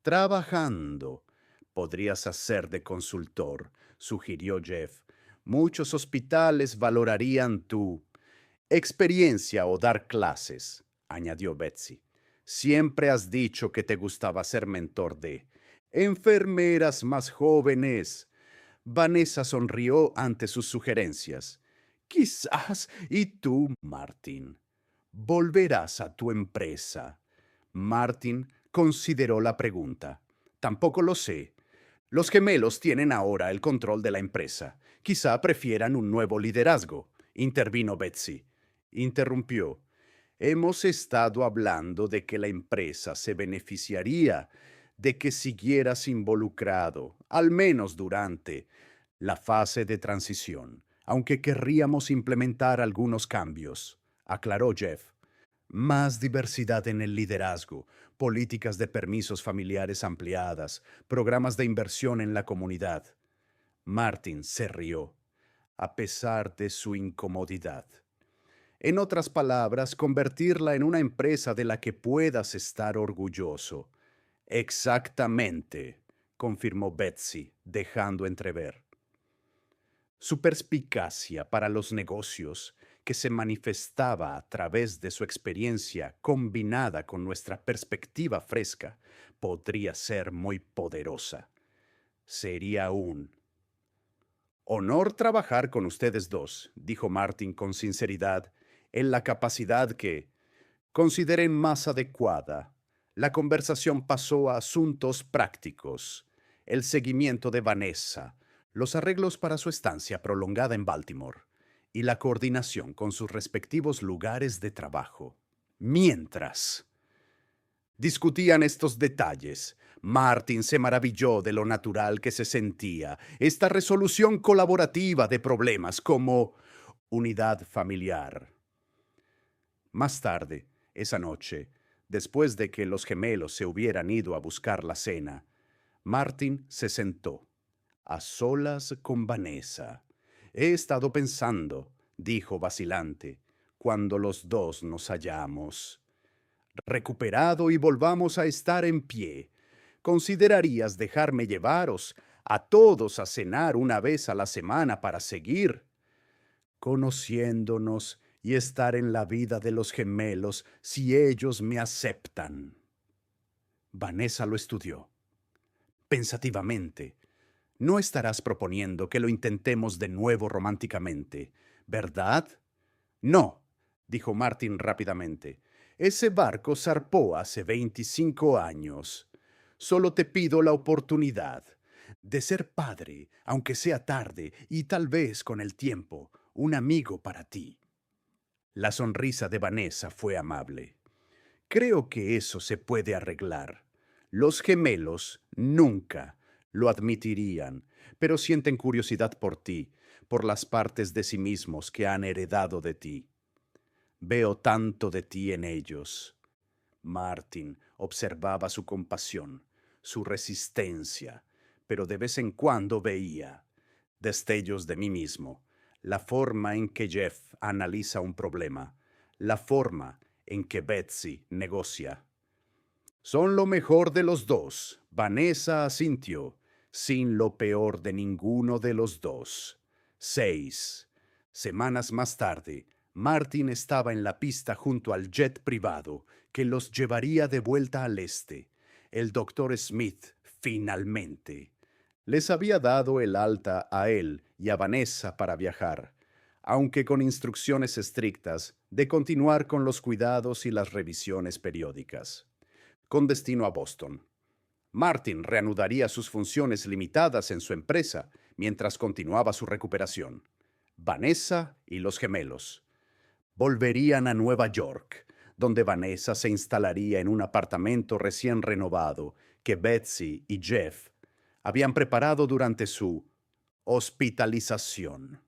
Trabajando. Podrías hacer de consultor, sugirió Jeff. Muchos hospitales valorarían tu experiencia o dar clases, añadió Betsy. Siempre has dicho que te gustaba ser mentor de enfermeras más jóvenes. Vanessa sonrió ante sus sugerencias. Quizás, ¿y tú, Martin? Volverás a tu empresa. Martin consideró la pregunta. Tampoco lo sé. Los gemelos tienen ahora el control de la empresa. Quizá prefieran un nuevo liderazgo, intervino Betsy. Interrumpió. Hemos estado hablando de que la empresa se beneficiaría de que siguieras involucrado, al menos durante la fase de transición, aunque querríamos implementar algunos cambios, aclaró Jeff. Más diversidad en el liderazgo, políticas de permisos familiares ampliadas, programas de inversión en la comunidad. Martin se rió, a pesar de su incomodidad. En otras palabras, convertirla en una empresa de la que puedas estar orgulloso. Exactamente, confirmó Betsy, dejando entrever. Su perspicacia para los negocios, que se manifestaba a través de su experiencia combinada con nuestra perspectiva fresca, podría ser muy poderosa. Sería un honor trabajar con ustedes dos, dijo Martin con sinceridad, en la capacidad que consideren más adecuada. La conversación pasó a asuntos prácticos, el seguimiento de Vanessa, los arreglos para su estancia prolongada en Baltimore y la coordinación con sus respectivos lugares de trabajo. Mientras discutían estos detalles, Martin se maravilló de lo natural que se sentía esta resolución colaborativa de problemas como unidad familiar. Más tarde, esa noche, después de que los gemelos se hubieran ido a buscar la cena, Martin se sentó, a solas con Vanessa. He estado pensando, dijo vacilante, cuando los dos nos hallamos recuperado y volvamos a estar en pie, ¿considerarías dejarme llevaros a todos a cenar una vez a la semana para seguir conociéndonos y estar en la vida de los gemelos si ellos me aceptan? Vanessa lo estudió pensativamente. No estarás proponiendo que lo intentemos de nuevo románticamente, ¿verdad? No, dijo Martin rápidamente. Ese barco zarpó hace 25 años. Solo te pido la oportunidad de ser padre, aunque sea tarde, y tal vez con el tiempo, un amigo para ti. La sonrisa de Vanessa fue amable. Creo que eso se puede arreglar. Los gemelos nunca lo admitirían, pero sienten curiosidad por ti, por las partes de sí mismos que han heredado de ti. Veo tanto de ti en ellos. Martin observaba su compasión, su resistencia, pero de vez en cuando veía destellos de mí mismo, la forma en que Jeff analiza un problema, la forma en que Betsy negocia. Son lo mejor de los dos, Vanessa asintió, sin lo peor de ninguno de los dos. 6 semanas más tarde, Martin estaba en la pista junto al jet privado que los llevaría de vuelta al este. El doctor Smith, finalmente, les había dado el alta a él y a Vanessa para viajar, aunque con instrucciones estrictas de continuar con los cuidados y las revisiones periódicas. Con destino a Boston, Martin reanudaría sus funciones limitadas en su empresa mientras continuaba su recuperación. Vanessa y los gemelos volverían a Nueva York, donde Vanessa se instalaría en un apartamento recién renovado que Betsy y Jeff habían preparado durante su hospitalización.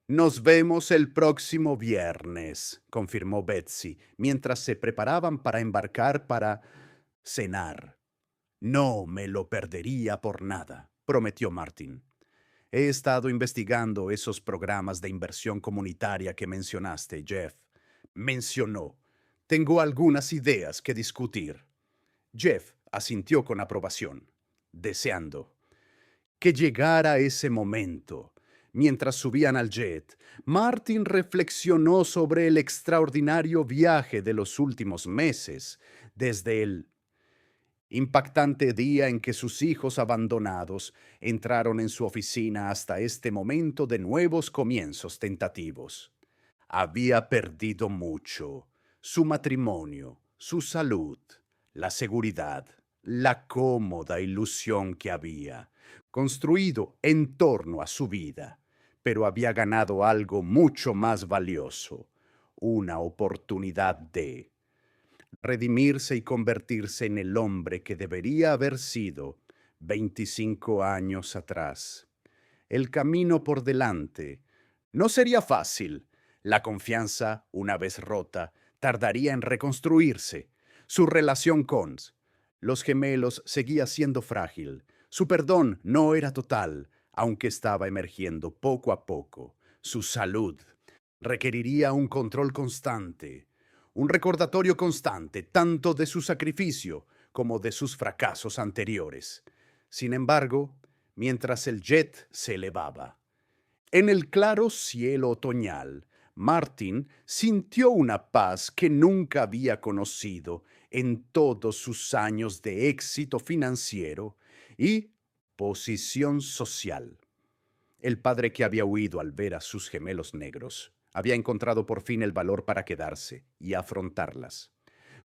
Nos vemos el próximo viernes, confirmó Betsy, mientras se preparaban para embarcar para cenar. No me lo perdería por nada, prometió Martin. He estado investigando esos programas de inversión comunitaria que mencionaste, Jeff. Mencionó. Tengo algunas ideas que discutir. Jeff asintió con aprobación, deseando que llegara ese momento. Mientras subían al jet, Martin reflexionó sobre el extraordinario viaje de los últimos meses, desde el impactante día en que sus hijos abandonados entraron en su oficina hasta este momento de nuevos comienzos tentativos. Había perdido mucho: su matrimonio, su salud, la seguridad, la cómoda ilusión que había construido en torno a su vida, pero había ganado algo mucho más valioso: una oportunidad de redimirse y convertirse en el hombre que debería haber sido 25 años atrás. El camino por delante no sería fácil. La confianza, una vez rota, tardaría en reconstruirse. Su relación con los gemelos seguía siendo frágil. Su perdón no era total, aunque estaba emergiendo poco a poco. Su salud requeriría un control constante, un recordatorio constante tanto de su sacrificio como de sus fracasos anteriores. Sin embargo, mientras el jet se elevaba, en el claro cielo otoñal, Martin sintió una paz que nunca había conocido en todos sus años de éxito financiero y posición social. El padre que había huido al ver a sus gemelos negros había encontrado por fin el valor para quedarse y afrontarlas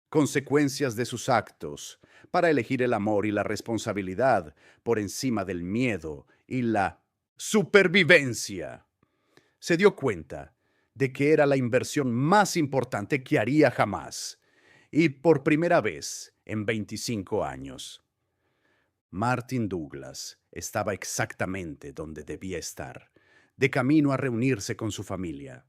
consecuencias de sus actos, para elegir el amor y la responsabilidad por encima del miedo y la supervivencia. Se dio cuenta de que era la inversión más importante que haría jamás, y por primera vez en 25 años. Martin Douglas estaba exactamente donde debía estar, de camino a reunirse con su familia.